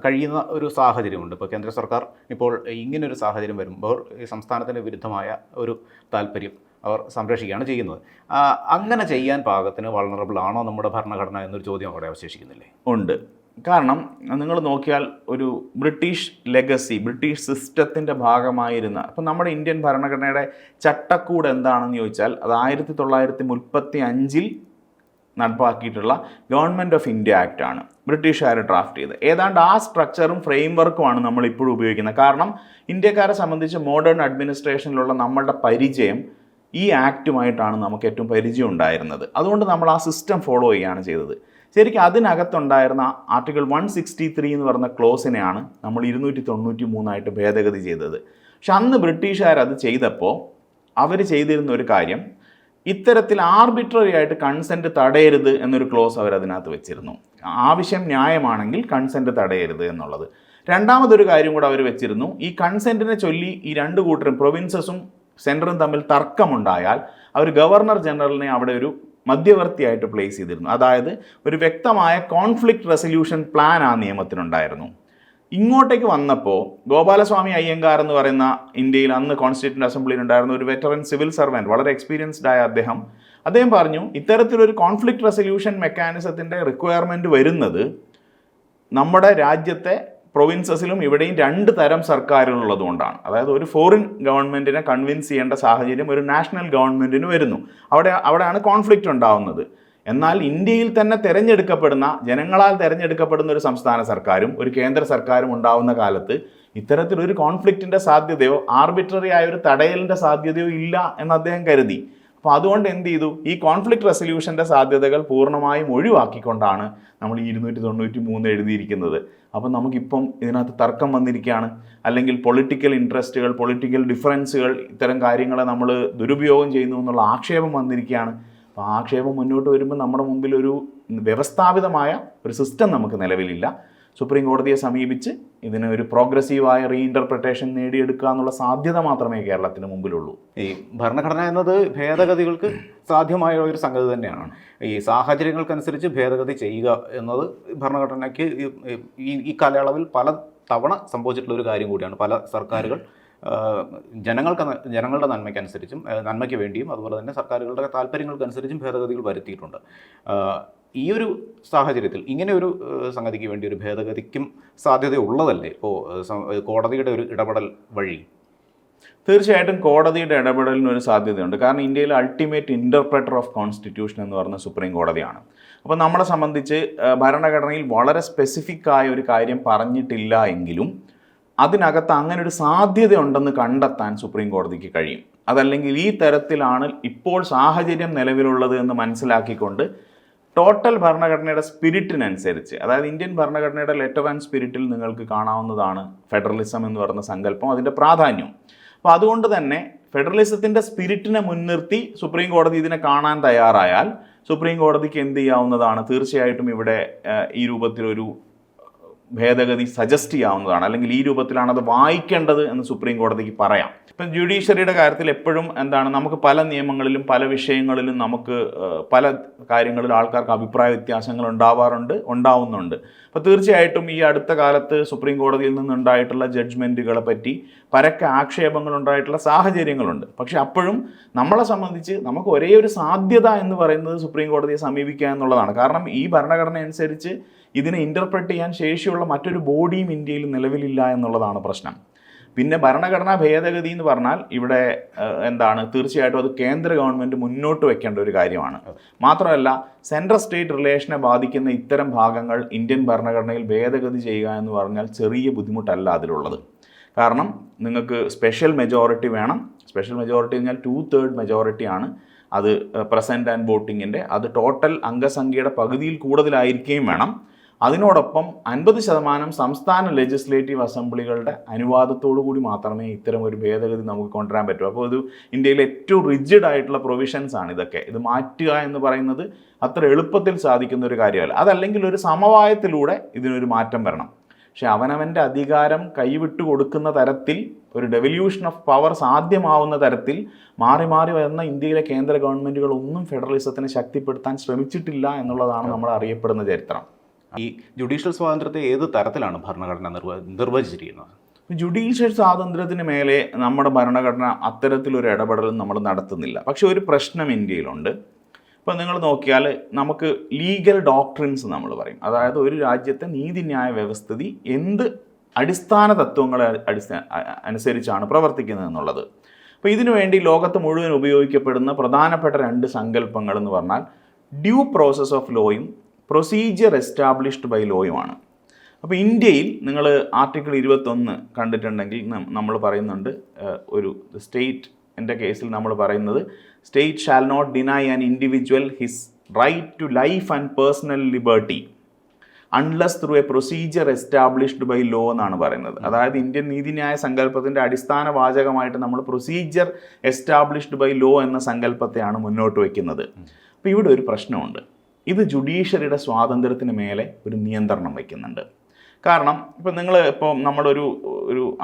കഴിയുന്ന ഒരു സാഹചര്യമുണ്ട്. ഇപ്പോൾ കേന്ദ്ര സർക്കാർ ഇപ്പോൾ ഇങ്ങനൊരു സാഹചര്യം വരുമ്പോൾ ഈ സംസ്ഥാനത്തിന് വിരുദ്ധമായ ഒരു താല്പര്യം അവർ സംരക്ഷിക്കുകയാണ് ചെയ്യുന്നത്. അങ്ങനെ ചെയ്യാൻ പാകത്തിന് വൾണറബിൾ ആണോ നമ്മുടെ ഭരണഘടന എന്നൊരു ചോദ്യം അവിടെ അവശേഷിക്കുന്നില്ലേ? ഉണ്ട്. കാരണം നിങ്ങൾ നോക്കിയാൽ ഒരു ബ്രിട്ടീഷ് ലെഗസി, ബ്രിട്ടീഷ് സിസ്റ്റത്തിൻ്റെ ഭാഗമായിരുന്ന, അപ്പം നമ്മുടെ ഇന്ത്യൻ ഭരണഘടനയുടെ ചട്ടക്കൂട് എന്താണെന്ന് ചോദിച്ചാൽ അത് 1935 നടപ്പാക്കിയിട്ടുള്ള ഗവൺമെൻറ് ഓഫ് ഇന്ത്യ ആക്ട് ആണ് ബ്രിട്ടീഷുകാർ ഡ്രാഫ്റ്റ് ചെയ്തത്. ഏതാണ്ട് ആ സ്ട്രക്ചറും ഫ്രെയിം വർക്കുമാണ് നമ്മൾ ഇപ്പോഴും ഉപയോഗിക്കുന്നത്. കാരണം ഇന്ത്യക്കാരെ സംബന്ധിച്ച് മോഡേൺ അഡ്മിനിസ്ട്രേഷനിലുള്ള നമ്മളുടെ പരിചയം ഈ ആക്റ്റുമായിട്ടാണ് നമുക്ക് ഏറ്റവും പരിചയം ഉണ്ടായിരുന്നത്. അതുകൊണ്ട് നമ്മൾ ആ സിസ്റ്റം ഫോളോ ചെയ്യുകയാണ് ചെയ്തത്. ശരിക്കും അതിനകത്തുണ്ടായിരുന്ന ആർട്ടിക്കിൾ 163 എന്ന് പറഞ്ഞ ക്ലോസിനെയാണ് നമ്മൾ 293 ഭേദഗതി ചെയ്തത്. പക്ഷെ അന്ന് ബ്രിട്ടീഷുകാർ അത് ചെയ്തപ്പോൾ അവർ ചെയ്തിരുന്ന ഒരു കാര്യം, ഇത്തരത്തിൽ ആർബിട്രറി ആയിട്ട് കൺസെൻറ്റ് തടയരുത് എന്നൊരു ക്ലോസ് അവരതിനകത്ത് വെച്ചിരുന്നു. ആവശ്യം ന്യായമാണെങ്കിൽ കൺസെൻറ്റ് തടയരുത് എന്നുള്ളത്. രണ്ടാമതൊരു കാര്യം കൂടെ അവർ വെച്ചിരുന്നു, ഈ കൺസെൻറ്റിനെ ചൊല്ലി ഈ 2 കൂട്ടരും പ്രൊവിൻസസും സെൻറ്ററും തമ്മിൽ തർക്കമുണ്ടായാൽ അവർ ഗവർണർ ജനറലിനെ അവിടെ ഒരു മധ്യവർത്തിയായിട്ട് പ്ലേസ് ചെയ്തിരുന്നു. അതായത് ഒരു വ്യക്തമായ കോൺഫ്ലിക്റ്റ് റെസൊല്യൂഷൻ പ്ലാൻ ആ നിയമത്തിനുണ്ടായിരുന്നു. ഇങ്ങോട്ടേക്ക് വന്നപ്പോൾ ഗോപാലസ്വാമി അയ്യങ്കാർ എന്ന് പറയുന്ന ഇന്ത്യയിൽ അന്ന് കോൺസ്റ്റിറ്റ്യൂന്റ് അസംബ്ലിയിൽ ഉണ്ടായിരുന്ന ഒരു വെറ്ററൻ സിവിൽ സർവൻറ്റ്, വളരെ എക്സ്പീരിയൻസ്ഡ് ആയ അദ്ദേഹം പറഞ്ഞു, ഇത്തരത്തിലൊരു കോൺഫ്ലിക്റ്റ് റെസൊല്യൂഷൻ മെക്കാനിസത്തിൻ്റെ റിക്വയർമെൻറ്റ് വരുന്നത് നമ്മുടെ രാജ്യത്തെ പ്രൊവിൻസസിലും ഇവിടെയും 2 തരം സർക്കാരുകളുള്ളതുകൊണ്ടാണ്. അതായത് ഒരു ഫോറിൻ ഗവൺമെൻറ്റിനെ കൺവിൻസ് ചെയ്യേണ്ട സാഹചര്യം ഒരു നാഷണൽ ഗവൺമെൻറ്റിന് വരുന്നു. അവിടെയാണ് കോൺഫ്ലിക്റ്റ് ഉണ്ടാവുന്നത്. എന്നാൽ ഇന്ത്യയിൽ തന്നെ തിരഞ്ഞെടുക്കപ്പെടുന്ന, ജനങ്ങളാൽ തിരഞ്ഞെടുക്കപ്പെടുന്ന ഒരു സംസ്ഥാന സർക്കാരും ഒരു കേന്ദ്ര സർക്കാരും ഉണ്ടാവുന്ന കാലത്ത് ഇത്തരത്തിലൊരു കോൺഫ്ലിക്റ്റിൻ്റെ സാധ്യതയോ ആർബിട്രറി ആയ ഒരു തടയലിൻ്റെ സാധ്യതയോ ഇല്ല എന്ന് അദ്ദേഹം കരുതി. അപ്പോൾ അതുകൊണ്ട് എന്ത് ചെയ്തു, ഈ കോൺഫ്ലിക്റ്റ് റെസൊല്യൂഷൻ്റെ സാധ്യതകൾ പൂർണ്ണമായും ഒഴിവാക്കിക്കൊണ്ടാണ് നമ്മൾ ഈ 293 എഴുതിയിരിക്കുന്നത്. അപ്പം നമുക്കിപ്പം ഇതിനകത്ത് തർക്കം വന്നിരിക്കുകയാണ്, അല്ലെങ്കിൽ പൊളിറ്റിക്കൽ ഇൻട്രസ്റ്റുകൾ, പൊളിറ്റിക്കൽ ഡിഫറൻസുകൾ, ഇത്തരം കാര്യങ്ങളെ നമ്മൾ ദുരുപയോഗം ചെയ്യുന്നു എന്നുള്ള ആക്ഷേപം വന്നിരിക്കുകയാണ്. അപ്പോൾ ആക്ഷേപം മുന്നോട്ട് വരുമ്പോൾ നമ്മുടെ മുമ്പിൽ ഒരു വ്യവസ്ഥാപിതമായ ഒരു സിസ്റ്റം നമുക്ക് നിലവിലില്ല. സുപ്രീം കോടതിയെ സമീപിച്ച് ഇതിന് ഒരു പ്രോഗ്രസീവായ റീഇൻ്റർപ്രിട്ടേഷൻ നേടിയെടുക്കുക എന്നുള്ള സാധ്യത മാത്രമേ കേരളത്തിന് മുമ്പിലുള്ളൂ. ഈ ഭരണഘടന എന്നത് ഭേദഗതികൾക്ക് സാധ്യമായ ഒരു സംഗതി തന്നെയാണ്. ഈ സാഹചര്യങ്ങൾക്കനുസരിച്ച് ഭേദഗതി ചെയ്യുക എന്നത് ഭരണഘടനയ്ക്ക് ഈ കാലയളവിൽ പല തവണ സംഭവിച്ചിട്ടുള്ള ഒരു കാര്യം കൂടിയാണ്. പല സർക്കാരുകൾ ജനങ്ങളുടെ നന്മയ്ക്കനുസരിച്ചും നന്മയ്ക്ക് വേണ്ടിയും അതുപോലെ തന്നെ സർക്കാരുകളുടെ താല്പര്യങ്ങൾക്കനുസരിച്ചും ഭേദഗതികൾ വരുത്തിയിട്ടുണ്ട്. ഈ ഒരു സാഹചര്യത്തിൽ ഇങ്ങനെ ഒരു സംഗതിക്ക് വേണ്ടി ഒരു ഭേദഗതിക്കും സാധ്യതയുള്ളതല്ലേ ഇപ്പോൾ കോടതിയുടെ ഒരു ഇടപെടൽ വഴി? തീർച്ചയായിട്ടും കോടതിയുടെ ഇടപെടലിന് ഒരു സാധ്യതയുണ്ട്. കാരണം ഇന്ത്യയിലെ അൾട്ടിമേറ്റ് ഇൻ്റർപ്രറ്റർ ഓഫ് കോൺസ്റ്റിറ്റ്യൂഷൻ എന്ന് പറയുന്ന സുപ്രീം കോടതിയാണ്. അപ്പോൾ നമ്മളെ സംബന്ധിച്ച് ഭരണഘടനയിൽ വളരെ സ്പെസിഫിക് ആയ ഒരു കാര്യം പറഞ്ഞിട്ടില്ല എങ്കിലും അതിനകത്ത് അങ്ങനെ ഒരു സാധ്യതയുണ്ടെന്ന് കണ്ടെത്താൻ സുപ്രീം കോടതിക്ക് കഴിയും. അതല്ലെങ്കിൽ ഈ തരത്തിലാണ് ഇപ്പോൾ സാഹചര്യം നിലവിലുള്ളത് എന്ന് മനസ്സിലാക്കിക്കൊണ്ട് ടോട്ടൽ ഭരണഘടനയുടെ സ്പിരിറ്റിനനുസരിച്ച്, അതായത് ഇന്ത്യൻ ഭരണഘടനയുടെ ലെറ്റർ ആൻഡ് സ്പിരിറ്റിൽ നിങ്ങൾക്ക് കാണാവുന്നതാണ് ഫെഡറലിസം എന്ന് പറയുന്ന സങ്കല്പം, അതിൻ്റെ പ്രാധാന്യം. അപ്പോൾ അതുകൊണ്ട് തന്നെ ഫെഡറലിസത്തിൻ്റെ സ്പിരിറ്റിനെ മുൻനിർത്തി സുപ്രീം കോടതി ഇതിനെ കാണാൻ തയ്യാറായാൽ സുപ്രീം കോടതിക്ക് എന്ത് ചെയ്യാവുന്നതാണ്? തീർച്ചയായിട്ടും ഇവിടെ ഈ രൂപത്തിലൊരു ഭേദഗതി സജസ്റ്റ് ചെയ്യാവുന്നതാണ്, അല്ലെങ്കിൽ ഈ രൂപത്തിലാണ് അത് വായിക്കേണ്ടത് എന്ന് സുപ്രീം കോടതിക്ക് പറയാം. ഇപ്പം ജുഡീഷ്യറിയുടെ കാര്യത്തിൽ എപ്പോഴും എന്താണ്, നമുക്ക് പല നിയമങ്ങളിലും പല വിഷയങ്ങളിലും നമുക്ക് പല കാര്യങ്ങളിലും ആൾക്കാർക്ക് അഭിപ്രായ വ്യത്യാസങ്ങൾ ഉണ്ടാവുന്നുണ്ട്. അപ്പോൾ തീർച്ചയായിട്ടും ഈ അടുത്ത കാലത്ത് സുപ്രീം കോടതിയിൽ നിന്നുണ്ടായിട്ടുള്ള ജഡ്ജ്മെൻറ്റുകളെ പറ്റി പരക്കെ ആക്ഷേപങ്ങൾ ഉണ്ടായിട്ടുള്ള സാഹചര്യങ്ങളുണ്ട്. പക്ഷെ അപ്പോഴും നമ്മളെ സംബന്ധിച്ച് നമുക്ക് ഒരേ ഒരു സാധ്യത എന്ന് പറയുന്നത് സുപ്രീം കോടതിയെ സമീപിക്കുക എന്നുള്ളതാണ്. കാരണം ഈ ഭരണഘടന അനുസരിച്ച് ഇതിനെ ഇൻ്റർപ്രറ്റ് ചെയ്യാൻ ശേഷിയുള്ള മറ്റൊരു ബോഡിയും ഇന്ത്യയിൽ നിലവിലില്ല എന്നുള്ളതാണ് പ്രശ്നം. പിന്നെ ഭരണഘടനാ ഭേദഗതി എന്ന് പറഞ്ഞാൽ ഇവിടെ എന്താണ്, തീർച്ചയായിട്ടും അത് കേന്ദ്ര ഗവൺമെൻറ് മുന്നോട്ട് വെക്കേണ്ട ഒരു കാര്യമാണ്. മാത്രമല്ല സെൻട്രൽ സ്റ്റേറ്റ് റിലേഷനെ ബാധിക്കുന്ന ഇത്തരം ഭാഗങ്ങൾ ഇന്ത്യൻ ഭരണഘടനയിൽ ഭേദഗതി ചെയ്യുക എന്ന് പറഞ്ഞാൽ ചെറിയ ബുദ്ധിമുട്ടല്ല അതിലുള്ളത്. കാരണം നിങ്ങൾക്ക് സ്പെഷ്യൽ മെജോറിറ്റി വേണം. സ്പെഷ്യൽ മെജോറിറ്റി എന്ന് പറഞ്ഞാൽ 2/3 മെജോറിറ്റിയാണ് അത് പ്രസൻറ്റ് ആൻഡ് വോട്ടിങ്ങിൻ്റെ. അത് ടോട്ടൽ അംഗസംഖ്യയുടെ പകുതിയിൽ കൂടുതലായിരിക്കുകയും വേണം. അതിനോടൊപ്പം 50% സംസ്ഥാന ലെജിസ്ലേറ്റീവ് അസംബ്ലികളുടെ അനുവാദത്തോടു കൂടി മാത്രമേ ഇത്തരം ഒരു ഭേദഗതി നമുക്ക് കൊണ്ടുവരാൻ പറ്റൂ. അപ്പോൾ ഇത് ഇന്ത്യയിലെ ഏറ്റവും റിജിഡ് ആയിട്ടുള്ള പ്രൊവിഷൻസ് ആണ് ഇതൊക്കെ. ഇത് മാറ്റുക എന്ന് പറയുന്നത് അത്ര എളുപ്പത്തിൽ സാധിക്കുന്ന ഒരു കാര്യമല്ല. അതല്ലെങ്കിൽ ഒരു സമവായത്തിലൂടെ ഇതിനൊരു മാറ്റം വരണം. പക്ഷെ അവനവൻ്റെ അധികാരം കൈവിട്ടു കൊടുക്കുന്ന തരത്തിൽ ഒരു ഡെവല്യൂഷൻ ഓഫ് പവർ സാധ്യമാവുന്ന തരത്തിൽ മാറി മാറി വരുന്ന ഇന്ത്യയിലെ കേന്ദ്ര ഗവൺമെൻറ്റുകളൊന്നും ഫെഡറലിസത്തിനെ ശക്തിപ്പെടുത്താൻ ശ്രമിച്ചിട്ടില്ല എന്നുള്ളതാണ് നമ്മൾ അറിയപ്പെടുന്ന ചരിത്രം. ഈ ജുഡീഷ്യൽ സ്വാതന്ത്ര്യത്തെ ഏത് തരത്തിലാണ് ഭരണഘടന നിർവചിച്ചിരിക്കുന്നത്? ജുഡീഷ്യൽ സ്വാതന്ത്ര്യത്തിന് മേലെ നമ്മുടെ ഭരണഘടന അത്തരത്തിലൊരു ഇടപെടലും നമ്മൾ നടത്തുന്നില്ല. പക്ഷെ ഒരു പ്രശ്നം ഇന്ത്യയിലുണ്ട്. ഇപ്പോൾ നിങ്ങൾ നോക്കിയാൽ നമുക്ക് ലീഗൽ ഡോക്ട്രിൻസ് നമ്മൾ പറയും. അതായത് ഒരു രാജ്യത്തെ നീതിന്യായ വ്യവസ്ഥിതി എന്ത് അടിസ്ഥാന തത്വങ്ങളെ അനുസരിച്ചാണ് പ്രവർത്തിക്കുന്നത് എന്നുള്ളത്. അപ്പോൾ ഇതിനു വേണ്ടി ലോകത്ത് മുഴുവൻ ഉപയോഗിക്കപ്പെടുന്ന പ്രധാനപ്പെട്ട 2 സങ്കല്പങ്ങൾ എന്ന് പറഞ്ഞാൽ ഡ്യൂ പ്രോസസ് ഓഫ് ലോയും പ്രൊസീജിയർ എസ്റ്റാബ്ലിഷ്ഡ് ബൈ ലോയുമാണ്. അപ്പോൾ ഇന്ത്യയിൽ നിങ്ങൾ ആർട്ടിക്കിൾ 21 കണ്ടിട്ടുണ്ടെങ്കിൽ നമ്മൾ പറയുന്നുണ്ട്, ഒരു സ്റ്റേറ്റിൻ്റെ കേസിൽ നമ്മൾ പറയുന്നത് state shall not deny an individual his right to life and personal liberty unless through a procedure established by law എന്നാണ് പറയുന്നത്. അതായത് ഇന്ത്യൻ നീതിന്യായ സങ്കല്പത്തിൻ്റെ അടിസ്ഥാന വാചകമായിട്ട് നമ്മൾ പ്രൊസീജിയർ എസ്റ്റാബ്ലിഷ്ഡ് ബൈ ലോ എന്ന സങ്കല്പത്തെയാണ് മുന്നോട്ട് വയ്ക്കുന്നത്. അപ്പോൾ ഇവിടെ ഒരു പ്രശ്നമുണ്ട്. ഇത് ജുഡീഷ്യറിയുടെ സ്വാതന്ത്ര്യത്തിന് മേലെ ഒരു നിയന്ത്രണം വയ്ക്കുന്നുണ്ട്. കാരണം ഇപ്പോൾ നമ്മളൊരു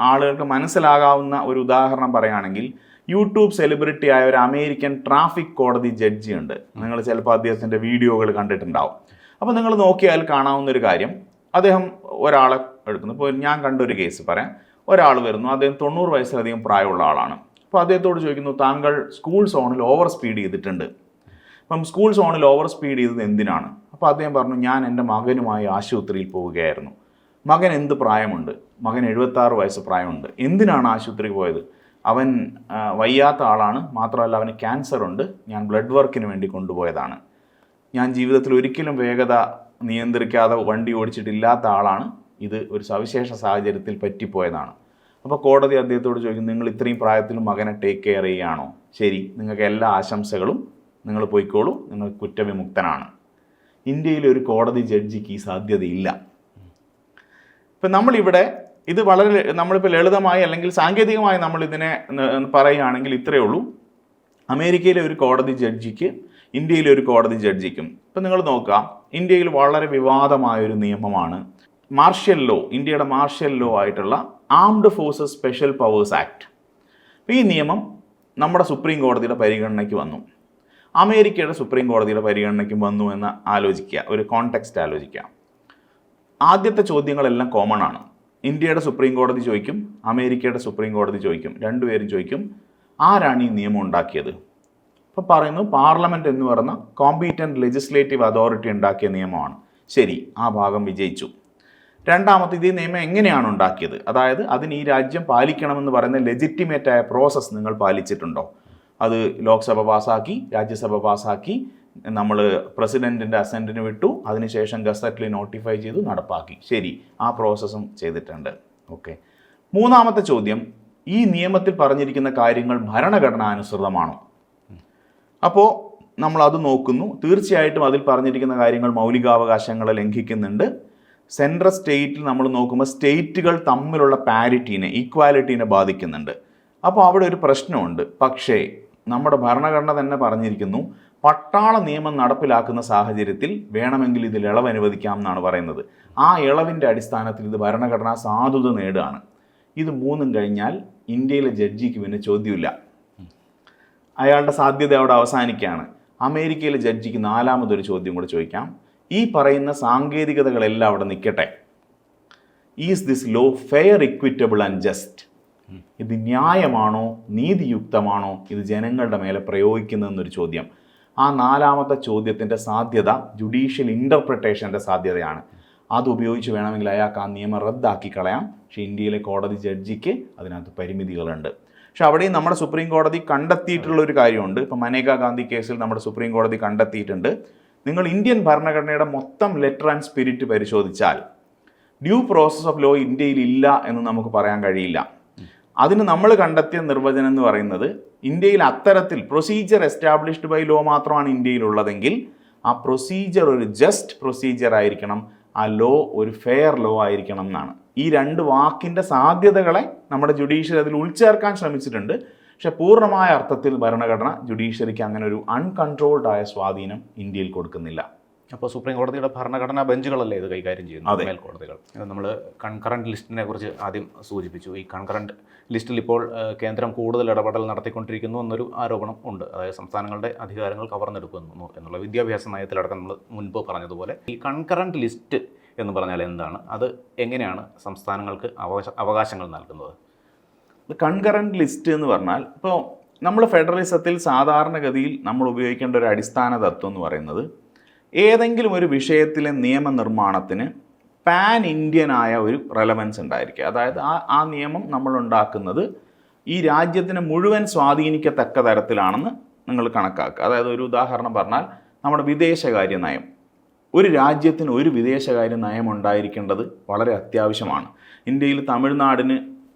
ആളുകൾക്ക് മനസ്സിലാകാവുന്ന ഒരു ഉദാഹരണം പറയുകയാണെങ്കിൽ, യൂട്യൂബ് സെലിബ്രിറ്റി ആയ ഒരു അമേരിക്കൻ ട്രാഫിക് കോടതി ജഡ്ജി ഉണ്ട്. നിങ്ങൾ ചിലപ്പോൾ അദ്ദേഹത്തിൻ്റെ വീഡിയോകൾ കണ്ടിട്ടുണ്ടാവും. അപ്പോൾ നിങ്ങൾ നോക്കിയാൽ കാണാവുന്ന ഒരു കാര്യം, അദ്ദേഹം ഒരാളെ എടുക്കുന്നു. ഇപ്പോൾ ഞാൻ കണ്ടൊരു കേസ് പറയാം. ഒരാൾ വരുന്നു, അദ്ദേഹം 90 വയസ്സിലധികം പ്രായമുള്ള ആളാണ്. അപ്പോൾ അദ്ദേഹത്തോട് ചോദിക്കുന്നു, താങ്കൾ സ്കൂൾ സോണിൽ ഓവർ സ്പീഡ് ചെയ്തിട്ടുണ്ട്. അപ്പം സ്കൂൾ സോണിൽ ഓവർ സ്പീഡ് ചെയ്തത് എന്തിനാണ്? അപ്പോൾ അദ്ദേഹം പറഞ്ഞു, ഞാൻ എൻ്റെ മകനുമായി ആശുപത്രിയിൽ പോവുകയായിരുന്നു. മകൻ എന്ത് പ്രായമുണ്ട്? മകൻ 76 വയസ്സ് പ്രായമുണ്ട്. എന്തിനാണ് ആശുപത്രിയിൽ പോയത്? അവൻ വയ്യാത്ത ആളാണ്, മാത്രമല്ല അവന് ക്യാൻസർ ഉണ്ട്. ഞാൻ ബ്ലഡ് വർക്കിന് വേണ്ടി കൊണ്ടുപോയതാണ്. ഞാൻ ജീവിതത്തിൽ ഒരിക്കലും വേഗത നിയന്ത്രിക്കാതെ വണ്ടി ഓടിച്ചിട്ടില്ലാത്ത ആളാണ്. ഇത് ഒരു സവിശേഷ സാഹചര്യത്തിൽ പറ്റിപ്പോയതാണ്. അപ്പോൾ കോടതി അദ്ദേഹത്തോട് ചോദിക്കും, നിങ്ങൾ ഇത്രയും പ്രായത്തിലും മകനെ ടേക്ക് കെയർ ചെയ്യുകയാണോ? ശരി, നിങ്ങൾക്ക് എല്ലാ ആശംസകളും, നിങ്ങൾ പോയിക്കോളൂ, നിങ്ങൾ കുറ്റവിമുക്തനാണ്. ഇന്ത്യയിലെ ഒരു കോടതി ജഡ്ജിക്ക് ഈ സാധ്യതയില്ല. ഇപ്പം നമ്മളിവിടെ ഇത് നമ്മളിപ്പോൾ ലളിതമായി അല്ലെങ്കിൽ സാങ്കേതികമായി നമ്മളിതിനെ പറയുകയാണെങ്കിൽ ഇത്രയേ ഉള്ളൂ. അമേരിക്കയിലെ ഒരു കോടതി ജഡ്ജിക്ക് ഇന്ത്യയിലെ ഒരു കോടതി ജഡ്ജിക്കും ഇപ്പം നിങ്ങൾ നോക്കുക, ഇന്ത്യയിൽ വളരെ വിവാദമായൊരു നിയമമാണ് മാർഷ്യൽ ലോ, ഇന്ത്യയുടെ മാർഷ്യൽ ലോ ആയിട്ടുള്ള armed forces special powers act. ഈ നിയമം നമ്മുടെ സുപ്രീം കോടതിയുടെ പരിഗണനയ്ക്ക് വന്നു, അമേരിക്കയുടെ സുപ്രീം കോടതിയുടെ പരിഗണനയ്ക്കും വന്നു എന്ന് ആലോചിക്കുക, ഒരു കോണ്ടെക്സ്റ്റ് ആലോചിക്കുക. ആദ്യത്തെ ചോദ്യങ്ങളെല്ലാം കോമൺ ആണ്. ഇന്ത്യയുടെ സുപ്രീം കോടതി ചോദിക്കും, അമേരിക്കയുടെ സുപ്രീം കോടതി ചോദിക്കും, രണ്ടുപേരും ചോദിക്കും ആരാണ് ഈ നിയമം ഉണ്ടാക്കിയത്. അപ്പോൾ പറയുന്നു പാർലമെൻറ്റ് എന്ന് പറയുന്ന കോമ്പീറ്റൻറ്റ് ലെജിസ്ലേറ്റീവ് അതോറിറ്റി ഉണ്ടാക്കിയ നിയമമാണ്. ശരി, ആ ഭാഗം വിജയിച്ചു. രണ്ടാമത്തെ, ഇത് നിയമം എങ്ങനെയാണ് ഉണ്ടാക്കിയത്, അതായത് അതിന് ഈ രാജ്യം പാലിക്കണമെന്ന് പറയുന്ന ലെജിറ്റിമേറ്റ് ആയ പ്രോസസ്സ് നിങ്ങൾ പാലിച്ചിട്ടുണ്ടോ. അത് ലോക്സഭ പാസ്സാക്കി, രാജ്യസഭ പാസ്സാക്കി, നമ്മൾ പ്രസിഡൻറ്റിൻ്റെ അസെൻറ്റിന് വിട്ടു, അതിനുശേഷം ഗസറ്റിൽ നോട്ടിഫൈ ചെയ്തു, നടപ്പാക്കി. ശരി, ആ പ്രോസസ്സും ചെയ്തിട്ടുണ്ട്. ഓക്കെ. മൂന്നാമത്തെ ചോദ്യം, ഈ നിയമത്തിൽ പറഞ്ഞിരിക്കുന്ന കാര്യങ്ങൾ ഭരണഘടനാനുസൃതമാണോ. അപ്പോൾ നമ്മൾ അത് നോക്കുന്നു. തീർച്ചയായിട്ടും അതിൽ പറഞ്ഞിരിക്കുന്ന കാര്യങ്ങൾ മൗലികാവകാശങ്ങളെ ലംഘിക്കുന്നുണ്ട്. സെൻട്രൽ സ്റ്റേറ്റിൽ നമ്മൾ നോക്കുമ്പോൾ സ്റ്റേറ്റുകൾ തമ്മിലുള്ള പാരിറ്റീനെ, ഈക്വാലിറ്റീനെ ബാധിക്കുന്നുണ്ട്. അപ്പോൾ അവിടെ ഒരു പ്രശ്നമുണ്ട്. പക്ഷേ നമ്മുടെ ഭരണഘടന തന്നെ പറഞ്ഞിരിക്കുന്നു, പട്ടാള നിയമം നടപ്പിലാക്കുന്ന സാഹചര്യത്തിൽ വേണമെങ്കിൽ ഇതിൽ ഇളവ് അനുവദിക്കാം എന്നാണ് പറയുന്നത്. ആ ഇളവിൻ്റെ അടിസ്ഥാനത്തിൽ ഇത് ഭരണഘടനാ സാധുത നേടുകയാണ്. ഇത് മൂന്നും കഴിഞ്ഞാൽ ഇന്ത്യയിലെ ജഡ്ജിക്ക് പിന്നെ ചോദ്യമില്ല, അയാളുടെ സാധ്യത അവിടെ അവസാനിക്കുകയാണ്. അമേരിക്കയിലെ ജഡ്ജിക്ക് നാലാമതൊരു ചോദ്യം കൂടെ ചോദിക്കാം. ഈ പറയുന്ന സാങ്കേതികതകളെല്ലാം അവിടെ നിൽക്കട്ടെ, is this law fair, equitable and just. ഇത് ന്യായമാണോ, നീതിയുക്തമാണോ, ഇത് ജനങ്ങളുടെ മേലെ പ്രയോഗിക്കുന്നതെന്നൊരു ചോദ്യം. ആ നാലാമത്തെ ചോദ്യത്തിൻ്റെ സാധ്യത ജുഡീഷ്യൽ ഇൻ്റർപ്രിട്ടേഷൻ്റെ സാധ്യതയാണ്. അതുപയോഗിച്ച് വേണമെങ്കിൽ അയാൾക്ക് ആ നിയമം റദ്ദാക്കി കളയാം. പക്ഷേ ഇന്ത്യയിലെ കോടതി ജഡ്ജിക്ക് അതിനകത്ത് പരിമിതികളുണ്ട്. പക്ഷെ അവിടെയും നമ്മുടെ സുപ്രീം കോടതി കണ്ടെത്തിയിട്ടുള്ള ഒരു കാര്യമുണ്ട്. ഇപ്പം മനേകാ ഗാന്ധി കേസിൽ നമ്മുടെ സുപ്രീം കോടതി കണ്ടെത്തിയിട്ടുണ്ട്, നിങ്ങൾ ഇന്ത്യൻ ഭരണഘടനയുടെ മൊത്തം ലെറ്റർ ആൻഡ് സ്പിരിറ്റ് പരിശോധിച്ചാൽ ഡ്യൂ പ്രോസസ് ഓഫ് ലോ ഇന്ത്യയിൽ ഇല്ല എന്ന് നമുക്ക് പറയാൻ കഴിയില്ല. അതിന് നമ്മൾ കണ്ടെത്തിയ നിർവചനം എന്ന് പറയുന്നത്, ഇന്ത്യയിൽ അത്തരത്തിൽ പ്രൊസീജിയർ എസ്റ്റാബ്ലിഷ്ഡ് ബൈ ലോ മാത്രമാണ് ഇന്ത്യയിലുള്ളതെങ്കിൽ ആ പ്രൊസീജിയർ ഒരു ജസ്റ്റ് പ്രൊസീജിയർ ആയിരിക്കണം, ആ ലോ ഒരു ഫെയർ ലോ ആയിരിക്കണം എന്നാണ്. ഈ രണ്ട് വാക്കിൻ്റെ സാധ്യതകളെ നമ്മുടെ ജുഡീഷ്യറി അതിൽ ഉൾച്ചേർക്കാൻ ശ്രമിച്ചിട്ടുണ്ട്. പക്ഷെ പൂർണ്ണമായ അർത്ഥത്തിൽ ഭരണഘടന ജുഡീഷ്യറിക്ക് അങ്ങനെ ഒരു അൺകൺട്രോൾഡ് ആയ സ്വാധീനം ഇന്ത്യയിൽ കൊടുക്കുന്നില്ല. അപ്പോൾ സുപ്രീം കോടതിയുടെ ഭരണഘടനാ ബെഞ്ചുകളല്ലേ ഇത് കൈകാര്യം ചെയ്യുന്നത്, മേൽക്കോടതികൾ. നമ്മൾ കൺകറൻറ്റ് ലിസ്റ്റിനെ കുറിച്ച് ആദ്യം സൂചിപ്പിച്ചു. ഈ കൺകറൻറ്റ് ലിസ്റ്റിൽ ഇപ്പോൾ കേന്ദ്രം കൂടുതൽ ഇടപെടൽ നടത്തിക്കൊണ്ടിരിക്കുന്നു എന്നൊരു ആരോപണം ഉണ്ട്. അതായത് സംസ്ഥാനങ്ങളുടെ അധികാരങ്ങൾ കവർന്നെടുക്കുന്നു എന്നുള്ള വിദ്യാഭ്യാസ നയത്തിലടക്കം നമ്മൾ മുൻപ് പറഞ്ഞതുപോലെ. ഈ കൺകറൻറ്റ് ലിസ്റ്റ് എന്ന് പറഞ്ഞാൽ എന്താണ്, അത് എങ്ങനെയാണ് സംസ്ഥാനങ്ങൾക്ക് അവകാശങ്ങൾ നൽകുന്നത്? കൺകറൻറ്റ് ലിസ്റ്റ് എന്ന് പറഞ്ഞാൽ, ഇപ്പോൾ നമ്മൾ ഫെഡറലിസത്തിൽ സാധാരണഗതിയിൽ നമ്മൾ ഉപയോഗിക്കേണ്ട ഒരു അടിസ്ഥാന തത്വം എന്ന് പറയുന്നത്, ഏതെങ്കിലും ഒരു വിഷയത്തിലെ നിയമനിർമ്മാണത്തിന് പാൻ ഇന്ത്യനായ ഒരു റെലവൻസ് ഉണ്ടായിരിക്കുക. അതായത് ആ നിയമം നമ്മൾ ഉണ്ടാക്കുന്നത് ഈ രാജ്യത്തിന് മുഴുവൻ സ്വാധീനിക്കത്തക്ക തരത്തിലാണെന്ന് നിങ്ങൾ കണക്കാക്കുക. അതായത് ഒരു ഉദാഹരണം പറഞ്ഞാൽ, നമ്മുടെ വിദേശകാര്യ നയം, ഒരു രാജ്യത്തിന് ഒരു വിദേശകാര്യ നയം ഉണ്ടായിരിക്കേണ്ടത് വളരെ അത്യാവശ്യമാണ്. ഇന്ത്യയിൽ തമിഴ്നാടിന്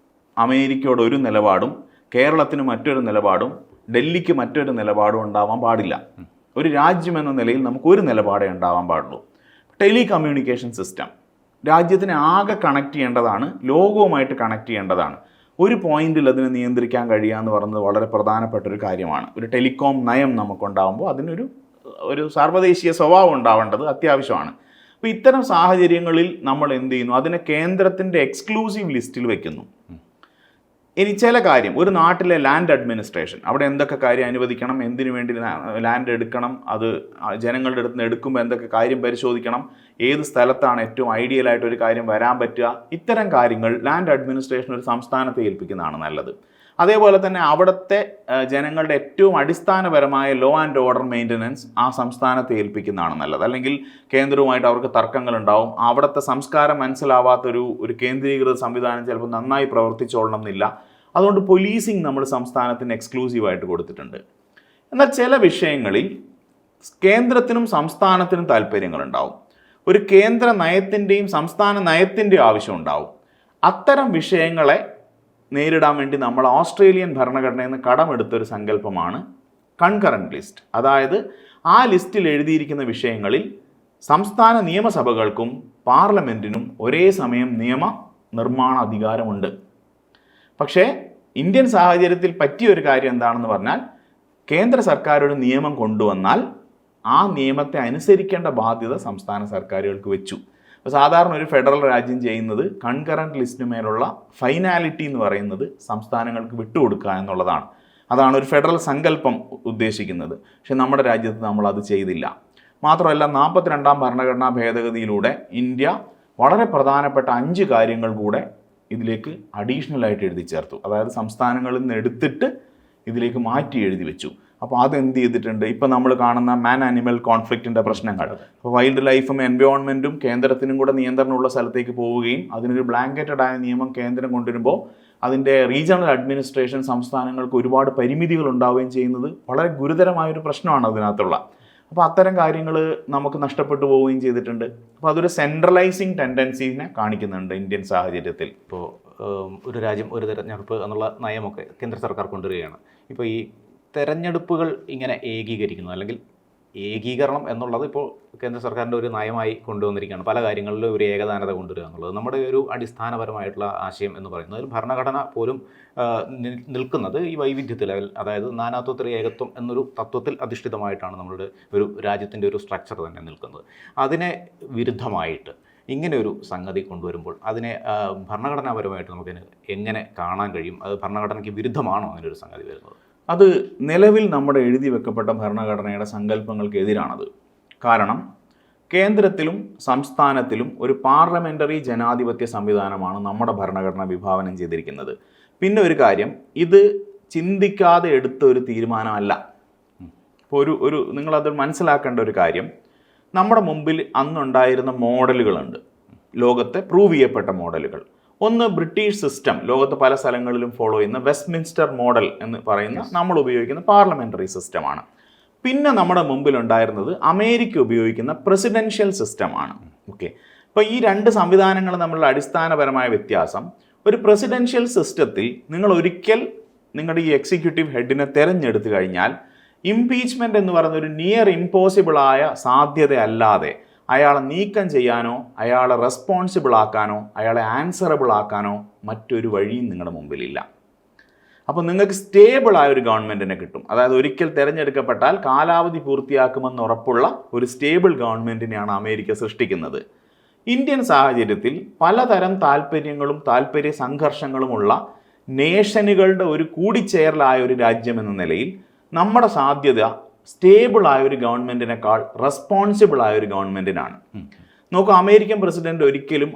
അമേരിക്കയോട് ഒരു നിലപാടും കേരളത്തിന് മറ്റൊരു നിലപാടും ഡൽഹിക്ക് മറ്റൊരു നിലപാടും ഉണ്ടാവാൻ പാടില്ല. ഒരു രാജ്യം എന്ന നിലയിൽ നമുക്ക് ഒരു നിലപാടേ ഉണ്ടാവാൻ പാടുള്ളൂ. ടെലികമ്മ്യൂണിക്കേഷൻ സിസ്റ്റം രാജ്യത്തിനെ ആകെ കണക്ട് ചെയ്യേണ്ടതാണ്, ലോകവുമായിട്ട് കണക്ട് ചെയ്യേണ്ടതാണ്. ഒരു പോയിന്റിൽ അതിനെ നിയന്ത്രിക്കാൻ കഴിയുക എന്ന് പറയുന്നത് വളരെ പ്രധാനപ്പെട്ട ഒരു കാര്യമാണ്. ഒരു ടെലികോം നയം നമുക്കുണ്ടാകുമ്പോൾ അതിനൊരു സാർവദേശീയ സ്വഭാവം ഉണ്ടാവേണ്ടത് അത്യാവശ്യമാണ്. അപ്പോൾ ഇത്തരം സാഹചര്യങ്ങളിൽ നമ്മൾ എന്ത് ചെയ്യുന്നു, അതിനെ കേന്ദ്രത്തിൻ്റെ എക്സ്ക്ലൂസീവ് ലിസ്റ്റിൽ വെക്കുന്നു. ഇനി ചില കാര്യം, ഒരു നാട്ടിലെ ലാൻഡ് അഡ്മിനിസ്ട്രേഷൻ, അവിടെ എന്തൊക്കെ കാര്യം അനുവദിക്കണം, എന്തിനു വേണ്ടി ലാൻഡ് എടുക്കണം, അത് ജനങ്ങളുടെ അടുത്ത് നിന്ന് എടുക്കുമ്പോൾ എന്തൊക്കെ കാര്യം പരിശോധിക്കണം, ഏത് സ്ഥലത്താണ് ഏറ്റവും ഐഡിയലായിട്ട് ഒരു കാര്യം വരാൻ പറ്റുക, ഇത്തരം കാര്യങ്ങൾ ലാൻഡ് അഡ്മിനിസ്ട്രേഷൻ ഒരു സംസ്ഥാനത്തെ ഏൽപ്പിക്കുന്നതാണ് നല്ലത്. അതേപോലെ തന്നെ അവിടുത്തെ ജനങ്ങളുടെ ഏറ്റവും അടിസ്ഥാനപരമായ ലോ ആൻഡ് ഓർഡർ മെയിൻ്റനൻസ് ആ സംസ്ഥാനത്തെ ഏൽപ്പിക്കുന്നതാണ് നല്ലത്. അല്ലെങ്കിൽ കേന്ദ്രവുമായിട്ട് അവർക്ക് തർക്കങ്ങളുണ്ടാവും, അവിടുത്തെ സംസ്കാരം മനസ്സിലാവാത്തൊരു കേന്ദ്രീകൃത സംവിധാനം ചിലപ്പോൾ നന്നായി പ്രവർത്തിച്ചോളണം എന്നില്ല. അതുകൊണ്ട് പോലീസിങ് നമ്മൾ സംസ്ഥാനത്തിന് എക്സ്ക്ലൂസീവായിട്ട് കൊടുത്തിട്ടുണ്ട്. എന്നാൽ ചില വിഷയങ്ങളിൽ കേന്ദ്രത്തിനും സംസ്ഥാനത്തിനും താല്പര്യങ്ങളുണ്ടാവും. ഒരു കേന്ദ്ര നയത്തിൻ്റെയും സംസ്ഥാന നയത്തിൻ്റെയും ആവശ്യം ഉണ്ടാവും. അത്തരം വിഷയങ്ങളെ നേരിടാൻ വേണ്ടി നമ്മൾ ഓസ്ട്രേലിയൻ ഭരണഘടനയിൽ നിന്ന് കടമെടുത്തൊരു സങ്കല്പമാണ് കൺകറൻറ്റ് ലിസ്റ്റ്. അതായത് ആ ലിസ്റ്റിൽ എഴുതിയിരിക്കുന്ന വിഷയങ്ങളിൽ സംസ്ഥാന നിയമസഭകൾക്കും പാർലമെൻറ്റിനും ഒരേ സമയം നിയമ നിർമ്മാണ അധികാരമുണ്ട്. പക്ഷേ ഇന്ത്യൻ സാഹചര്യത്തിൽ പറ്റിയൊരു കാര്യം എന്താണെന്ന് പറഞ്ഞാൽ, കേന്ദ്ര സർക്കാർ ഒരു നിയമം കൊണ്ടുവന്നാൽ ആ നിയമത്തെ അനുസരിക്കേണ്ട ബാധ്യത സംസ്ഥാന സർക്കാരുകൾക്ക് വെച്ചു. സാധാരണ ഒരു ഫെഡറൽ രാജ്യം ചെയ്യുന്നത് കൺകറൻറ്റ് ലിസ്റ്റിനുമേലുള്ള ഫൈനാലിറ്റി എന്ന് പറയുന്നത് സംസ്ഥാനങ്ങൾക്ക് വിട്ടുകൊടുക്കുക എന്നുള്ളതാണ്. അതാണ് ഒരു ഫെഡറൽ സങ്കല്പം ഉദ്ദേശിക്കുന്നത്. പക്ഷെ നമ്മുടെ രാജ്യത്ത് നമ്മൾ അത് ചെയ്തില്ല. മാത്രമല്ല 42ാം ഭരണഘടനാ ഭേദഗതിയിലൂടെ ഇന്ത്യ വളരെ പ്രധാനപ്പെട്ട 5 കാര്യങ്ങൾ കൂടെ ഇതിലേക്ക് അഡീഷണലായിട്ട് എഴുതി ചേർത്തു. അതായത് സംസ്ഥാനങ്ങളിൽ നിന്ന് എടുത്തിട്ട് ഇതിലേക്ക് മാറ്റി എഴുതി വെച്ചു. അപ്പോൾ അതെന്ത് ചെയ്തിട്ടുണ്ട്? ഇപ്പോൾ നമ്മൾ കാണുന്ന മാൻ ആനിമൽ കോൺഫ്ലിക്റ്റിൻ്റെ പ്രശ്നങ്ങൾ, അപ്പോൾ വൈൽഡ് ലൈഫും എൻവയോൺമെൻറ്റും കേന്ദ്രത്തിനും കൂടെ നിയന്ത്രണമുള്ള സ്ഥലത്തേക്ക് പോവുകയും അതിനൊരു ബ്ലാങ്കറ്റഡ് ആയ നിയമം കേന്ദ്രം കൊണ്ടുവരുമ്പോൾ അതിൻ്റെ റീജിയണൽ അഡ്മിനിസ്ട്രേഷൻ സംസ്ഥാനങ്ങൾക്ക് ഒരുപാട് പരിമിതികൾ ഉണ്ടാവുകയും ചെയ്യുന്നത് വളരെ ഗുരുതരമായൊരു പ്രശ്നമാണ് അതിനകത്തുള്ള. അപ്പോൾ അത്തരം കാര്യങ്ങൾ നമുക്ക് നഷ്ടപ്പെട്ടു പോവുകയും ചെയ്തിട്ടുണ്ട്. അപ്പോൾ അതൊരു സെൻട്രലൈസിങ് ടെൻഡൻസീനെ കാണിക്കുന്നുണ്ട് ഇന്ത്യൻ സാഹചര്യത്തിൽ. ഇപ്പോൾ ഒരു രാജ്യം ഒരു തെരഞ്ഞെടുപ്പ് എന്നുള്ള നയമൊക്കെ കേന്ദ്ര സർക്കാർ കൊണ്ടുവരികയാണ്. ഇപ്പോൾ ഈ തെരഞ്ഞെടുപ്പുകൾ ഇങ്ങനെ ഏകീകരിക്കുന്നു, അല്ലെങ്കിൽ ഏകീകരണം എന്നുള്ളത് ഇപ്പോൾ കേന്ദ്ര സർക്കാരിൻ്റെ ഒരു നയമായി കൊണ്ടുവന്നിരിക്കുകയാണ്. പല കാര്യങ്ങളിലും ഒരു ഏകദാനത കൊണ്ടുവരിക എന്നുള്ളത് നമ്മുടെ ഒരു അടിസ്ഥാനപരമായിട്ടുള്ള ആശയം എന്ന് പറയുന്നത്. ഭരണഘടന പോലും നിൽക്കുന്നത് ഈ വൈവിധ്യത്തിൽ, അതായത് നാനാത്വത്തിൽ ഏകത്വം എന്നൊരു തത്വത്തിൽ അധിഷ്ഠിതമായിട്ടാണ് നമ്മളുടെ ഒരു രാജ്യത്തിൻ്റെ ഒരു സ്ട്രക്ചർ തന്നെ നിൽക്കുന്നത്. അതിനെ വിരുദ്ധമായിട്ട് ഇങ്ങനെ ഒരു സംഗതി കൊണ്ടുവരുമ്പോൾ അതിനെ ഭരണഘടനാപരമായിട്ട് നമുക്കതിന് എങ്ങനെ കാണാൻ കഴിയും? അത് ഭരണഘടനയ്ക്ക് വിരുദ്ധമാണോ അങ്ങനെ ഒരു സംഗതി വരുന്നത്? അത് നിലവിൽ നമ്മുടെ എഴുതി വെക്കപ്പെട്ട ഭരണഘടനയുടെ സങ്കല്പങ്ങൾക്ക് എതിരാണത്. കാരണം കേന്ദ്രത്തിലും സംസ്ഥാനത്തിലും ഒരു പാർലമെൻ്ററി ജനാധിപത്യ സംവിധാനമാണ് നമ്മുടെ ഭരണഘടന വിഭാവനം ചെയ്തിരിക്കുന്നത്. പിന്നെ ഒരു കാര്യം, ഇത് ചിന്തിക്കാതെ എടുത്ത ഒരു തീരുമാനമല്ല. ഇപ്പോൾ ഒരു നിങ്ങളത് മനസ്സിലാക്കേണ്ട ഒരു കാര്യം, നമ്മുടെ മുമ്പിൽ അന്നുണ്ടായിരുന്ന മോഡലുകളുണ്ട്, ലോകത്തെ പ്രൂവ് ചെയ്യപ്പെട്ട മോഡലുകൾ. ഒന്ന് ബ്രിട്ടീഷ് സിസ്റ്റം, ലോകത്ത് പല സ്ഥലങ്ങളിലും ഫോളോ ചെയ്യുന്ന വെസ്റ്റ്മിൻസ്റ്റർ മോഡൽ എന്ന് പറയുന്ന നമ്മൾ ഉപയോഗിക്കുന്ന പാർലമെൻ്ററി സിസ്റ്റമാണ്. പിന്നെ നമ്മുടെ മുമ്പിലുണ്ടായിരുന്നത് അമേരിക്ക ഉപയോഗിക്കുന്ന പ്രസിഡൻഷ്യൽ സിസ്റ്റമാണ്. ഓക്കെ, അപ്പോൾ ഈ 2 സംവിധാനങ്ങൾ തമ്മിലുള്ള അടിസ്ഥാനപരമായ വ്യത്യാസം, ഒരു പ്രസിഡൻഷ്യൽ സിസ്റ്റത്തിൽ നിങ്ങൾ ഒരിക്കൽ നിങ്ങളുടെ ഈ എക്സിക്യൂട്ടീവ് ഹെഡിനെ തിരഞ്ഞെടുത്തു കഴിഞ്ഞാൽ ഇംപീച്ച്മെൻറ്റ് എന്ന് പറയുന്ന ഒരു നിയർ ഇമ്പോസിബിളായ സാധ്യതയല്ലാതെ അയാളെ നീക്കം ചെയ്യാനോ അയാളെ റെസ്പോൺസിബിൾ ആക്കാനോ അയാളെ ആൻസറബിൾ ആക്കാനോ മറ്റൊരു വഴിയും നിങ്ങളുടെ മുമ്പിലില്ല. അപ്പോൾ നിങ്ങൾക്ക് സ്റ്റേബിളായ ഒരു ഗവൺമെൻറ്റിനെ കിട്ടും. അതായത് ഒരിക്കൽ തിരഞ്ഞെടുക്കപ്പെട്ടാൽ കാലാവധി പൂർത്തിയാക്കുമെന്ന് ഉറപ്പുള്ള ഒരു സ്റ്റേബിൾ ഗവൺമെൻറ്റിനെയാണ് അമേരിക്ക സൃഷ്ടിക്കുന്നത്. ഇന്ത്യൻ സാഹചര്യത്തിൽ പലതരം താല്പര്യങ്ങളും താല്പര്യ സംഘർഷങ്ങളുമുള്ള നേഷനുകളുടെ ഒരു കൂടിച്ചേരലായ ഒരു രാജ്യം എന്ന നിലയിൽ നമ്മുടെ സാധ്യത സ്റ്റേബിളായ ഒരു ഗവൺമെൻറ്റിനേക്കാൾ റെസ്പോൺസിബിളായ ഒരു ഗവൺമെൻറ്റിനാണ്. നോക്കൂ, അമേരിക്കൻ പ്രസിഡന്റ് ഒരിക്കലും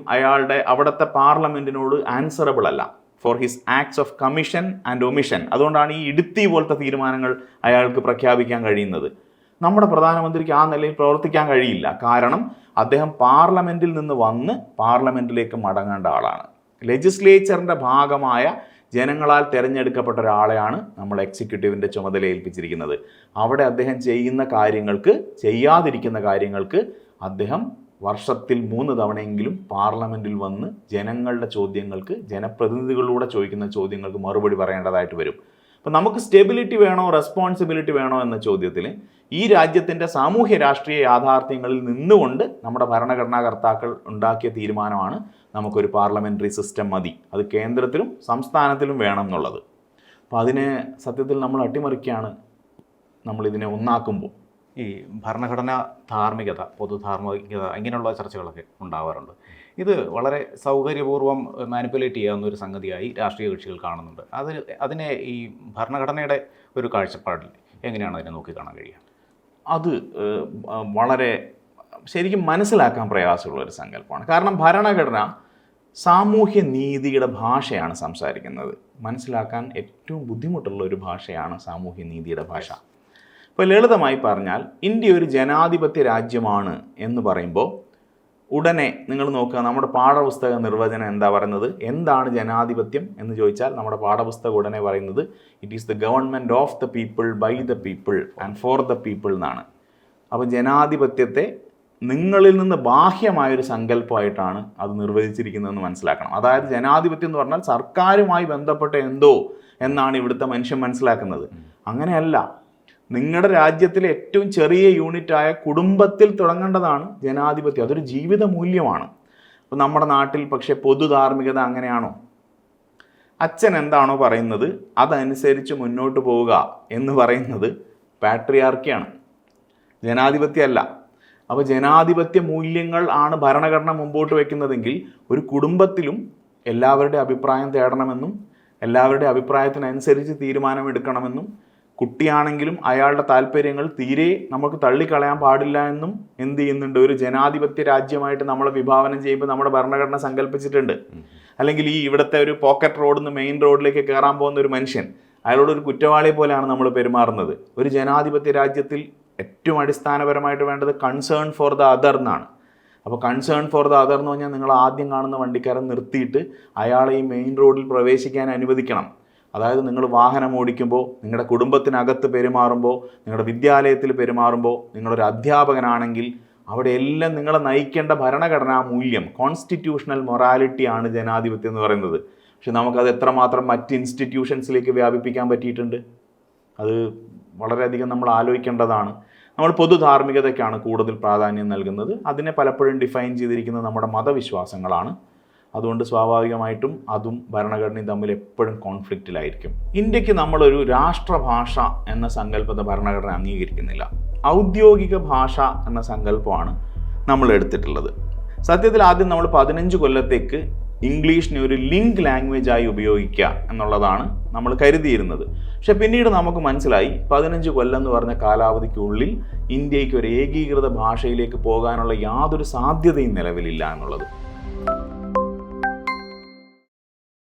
അവിടുത്തെ പാർലമെൻറ്റിനോട് ആൻസറബിൾ അല്ല for his acts of commission and omission. അതുകൊണ്ടാണ് ഈ ഇടുത്തി പോലത്തെ തീരുമാനങ്ങൾ അയാൾക്ക് പ്രഖ്യാപിക്കാൻ കഴിയുന്നത്. നമ്മുടെ പ്രധാനമന്ത്രിക്ക് ആ നിലയിൽ പ്രവർത്തിക്കാൻ കഴിയില്ല. കാരണം അദ്ദേഹം പാർലമെൻറ്റിൽ നിന്ന് വന്ന് പാർലമെൻറ്റിലേക്ക് മടങ്ങേണ്ട ആളാണ്. ലെജിസ്ലേച്ചറിൻ്റെ ഭാഗമായ ജനങ്ങളാൽ തിരഞ്ഞെടുക്കപ്പെട്ട ഒരാളെയാണ് നമ്മൾ എക്സിക്യൂട്ടീവിൻ്റെ ചുമതല ഏൽപ്പിച്ചിരിക്കുന്നത്. അവിടെ അദ്ദേഹം ചെയ്യുന്ന കാര്യങ്ങൾക്ക്, ചെയ്യാതിരിക്കുന്ന കാര്യങ്ങൾക്ക് അദ്ദേഹം വർഷത്തിൽ 3 തവണയെങ്കിലും പാർലമെൻറ്റിൽ വന്ന് ജനങ്ങളുടെ ചോദ്യങ്ങൾക്ക്, ജനപ്രതിനിധികളിലൂടെ ചോദിക്കുന്ന ചോദ്യങ്ങൾക്ക് മറുപടി പറയേണ്ടതായിട്ട് വരും. അപ്പം നമുക്ക് സ്റ്റെബിലിറ്റി വേണോ റെസ്പോൺസിബിലിറ്റി വേണോ എന്ന ചോദ്യത്തിൽ ഈ രാജ്യത്തിൻ്റെ സാമൂഹ്യ രാഷ്ട്രീയ യാഥാർത്ഥ്യങ്ങളിൽ നിന്നുകൊണ്ട് നമ്മുടെ ഭരണഘടനാകർത്താക്കൾ ഉണ്ടാക്കിയ തീരുമാനമാണ് നമുക്കൊരു പാർലമെൻ്ററി സിസ്റ്റം മതി, അത് കേന്ദ്രത്തിലും സംസ്ഥാനത്തിലും വേണം എന്നുള്ളത്. അപ്പോൾ അതിനെ സത്യത്തിൽ നമ്മൾ അട്ടിമറിക്കുകയാണ് നമ്മളിതിനെ ഒന്നാക്കുമ്പോൾ. ഈ ഭരണഘടന, ധാർമ്മികത, പൊതുധാർമ്മികത, ഇങ്ങനെയുള്ള ചർച്ചകളൊക്കെ ഉണ്ടാവാറുണ്ട്. ഇത് വളരെ സൗകര്യപൂർവ്വം മാനിപ്പുലേറ്റ് ചെയ്യാവുന്ന ഒരു സംഗതിയായി രാഷ്ട്രീയ കക്ഷികൾ കാണുന്നുണ്ട്. അതിനെ ഈ ഭരണഘടനയുടെ ഒരു കാഴ്ചപ്പാടിൽ എങ്ങനെയാണ് അതിനെ നോക്കിക്കാണാൻ കഴിയുക? അത് വളരെ ശരിക്കും മനസ്സിലാക്കാൻ പ്രയാസമുള്ളൊരു സങ്കല്പമാണ്. കാരണം ഭരണഘടന സാമൂഹ്യ നീതിയുടെ ഭാഷയാണ് സംസാരിക്കുന്നത്. മനസ്സിലാക്കാൻ ഏറ്റവും ബുദ്ധിമുട്ടുള്ള ഒരു ഭാഷയാണ് സാമൂഹ്യ നീതിയുടെ ഭാഷ. ഇപ്പോൾ ലളിതമായി പറഞ്ഞാൽ ഇന്ത്യ ഒരു ജനാധിപത്യ രാജ്യമാണ് എന്ന് പറയുമ്പോൾ ഉടനെ നിങ്ങൾ നോക്കുക, നമ്മുടെ പാഠപുസ്തക നിർവചനം എന്താ പറയുന്നത്? എന്താണ് ജനാധിപത്യം എന്ന് ചോദിച്ചാൽ നമ്മുടെ പാഠപുസ്തകം ഉടനെ പറയുന്നത് it is the government of the people, by the people and for the people എന്നാണ്. അപ്പോൾ ജനാധിപത്യത്തെ നിങ്ങളിൽ നിന്ന് ബാഹ്യമായൊരു സങ്കല്പമായിട്ടാണ് അത് നിർവചിച്ചിരിക്കുന്നതെന്ന് മനസ്സിലാക്കണം. അതായത് ജനാധിപത്യം എന്ന് പറഞ്ഞാൽ സർക്കാരുമായി ബന്ധപ്പെട്ട എന്തോ എന്നാണ് ഇവിടുത്തെ മനുഷ്യൻ മനസ്സിലാക്കുന്നത്. അങ്ങനെയല്ല. നിങ്ങളുടെ രാജ്യത്തിലെ ഏറ്റവും ചെറിയ യൂണിറ്റായ കുടുംബത്തിൽ തുടങ്ങേണ്ടതാണ് ജനാധിപത്യം. അതൊരു ജീവിത മൂല്യമാണ്. അപ്പോൾ നമ്മുടെ നാട്ടിൽ പക്ഷേ പൊതുധാർമ്മികത അങ്ങനെയാണോ? അച്ഛൻ എന്താണോ പറയുന്നത് അതനുസരിച്ച് മുന്നോട്ട് പോവുക എന്ന് പറയുന്നത് പാട്രിയാർക്കിയാണ്, ജനാധിപത്യമല്ല. അപ്പോൾ ജനാധിപത്യ മൂല്യങ്ങൾ ആണ് ഭരണഘടന മുമ്പോട്ട് വയ്ക്കുന്നതെങ്കിൽ ഒരു കുടുംബത്തിലും എല്ലാവരുടെ അഭിപ്രായം തേടണമെന്നും എല്ലാവരുടെ അഭിപ്രായത്തിനനുസരിച്ച് തീരുമാനമെടുക്കണമെന്നും കുട്ടിയാണെങ്കിലും അയാളുടെ താല്പര്യങ്ങൾ തീരെ നമുക്ക് തള്ളിക്കളയാൻ പാടില്ല എന്നും എന്ത് ചെയ്യുന്നുണ്ട്, ഒരു ജനാധിപത്യ രാജ്യമായിട്ട് നമ്മളെ വിഭാവനം ചെയ്യുമ്പോൾ നമ്മുടെ ഭരണഘടന സങ്കല്പിച്ചിട്ടുണ്ട്. അല്ലെങ്കിൽ ഈ ഇവിടുത്തെ ഒരു പോക്കറ്റ് റോഡിൽ നിന്ന് മെയിൻ റോഡിലേക്ക് കയറാൻ പോകുന്ന ഒരു മനുഷ്യൻ, അയാളോട് ഒരു കുറ്റവാളിയെ പോലെയാണ് നമ്മൾ പെരുമാറുന്നത്. ഒരു ജനാധിപത്യ രാജ്യത്തിൽ ഏറ്റവും അടിസ്ഥാനപരമായിട്ട് വേണ്ടത് കൺസേൺ ഫോർ ദ അതർ എന്നാണ്. അപ്പോൾ കൺസേൺ ഫോർ ദ അതർ എന്ന് പറഞ്ഞാൽ നിങ്ങൾ ആദ്യം കാണുന്ന വണ്ടിക്കാരൻ നിർത്തിയിട്ട് അയാളെ ഈ മെയിൻ റോഡിൽ പ്രവേശിക്കാൻ അനുവദിക്കണം. അതായത് നിങ്ങൾ വാഹനം ഓടിക്കുമ്പോൾ, നിങ്ങളുടെ കുടുംബത്തിനകത്ത് പെരുമാറുമ്പോൾ, നിങ്ങളുടെ വിദ്യാലയത്തിൽ പെരുമാറുമ്പോൾ, നിങ്ങളൊരു അധ്യാപകനാണെങ്കിൽ അവിടെ എല്ലാം നിങ്ങളെ നയിക്കേണ്ട ഭരണഘടനാ മൂല്യം, കോൺസ്റ്റിറ്റ്യൂഷണൽ മൊറാലിറ്റിയാണ് ജനാധിപത്യം എന്ന് പറയുന്നത്. പക്ഷെ നമുക്കത് എത്രമാത്രം മറ്റ് ഇൻസ്റ്റിറ്റ്യൂഷൻസിലേക്ക് വ്യാപിപ്പിക്കാൻ പറ്റിയിട്ടുണ്ട്, അത് വളരെയധികം നമ്മൾ ആലോചിക്കേണ്ടതാണ്. നമ്മൾ പൊതു ധാർമ്മികതയ്ക്കാണ് കൂടുതൽ പ്രാധാന്യം നൽകുന്നത്. അതിനെ പലപ്പോഴും ഡിഫൈൻ ചെയ്തിരിക്കുന്നത് നമ്മുടെ മതവിശ്വാസങ്ങളാണ്. അതുകൊണ്ട് സ്വാഭാവികമായിട്ടും അതും ഭരണഘടനയും തമ്മിൽ എപ്പോഴും കോൺഫ്ലിക്റ്റിലായിരിക്കും. ഇന്ത്യക്ക് നമ്മളൊരു രാഷ്ട്രഭാഷ എന്ന സങ്കല്പത്തെ ഭരണഘടന അംഗീകരിക്കുന്നില്ല. ഔദ്യോഗിക ഭാഷ എന്ന സങ്കല്പമാണ് നമ്മൾ എടുത്തിട്ടുള്ളത്. സത്യത്തിൽ ആദ്യം നമ്മൾ 15 കൊല്ലത്തേക്ക് ഇംഗ്ലീഷിനെ ഒരു ലിങ്ക് ലാംഗ്വേജായി ഉപയോഗിക്കുക എന്നുള്ളതാണ് നമ്മൾ കരുതിയിരുന്നത്. പക്ഷെ പിന്നീട് നമുക്ക് മനസ്സിലായി 15 കൊല്ലം എന്ന് പറഞ്ഞ കാലാവധിക്കുള്ളിൽ ഇന്ത്യക്ക് ഒരു ഏകീകൃത ഭാഷയിലേക്ക് പോകാനുള്ള യാതൊരു സാധ്യതയും നിലവിലില്ല എന്നുള്ളത്.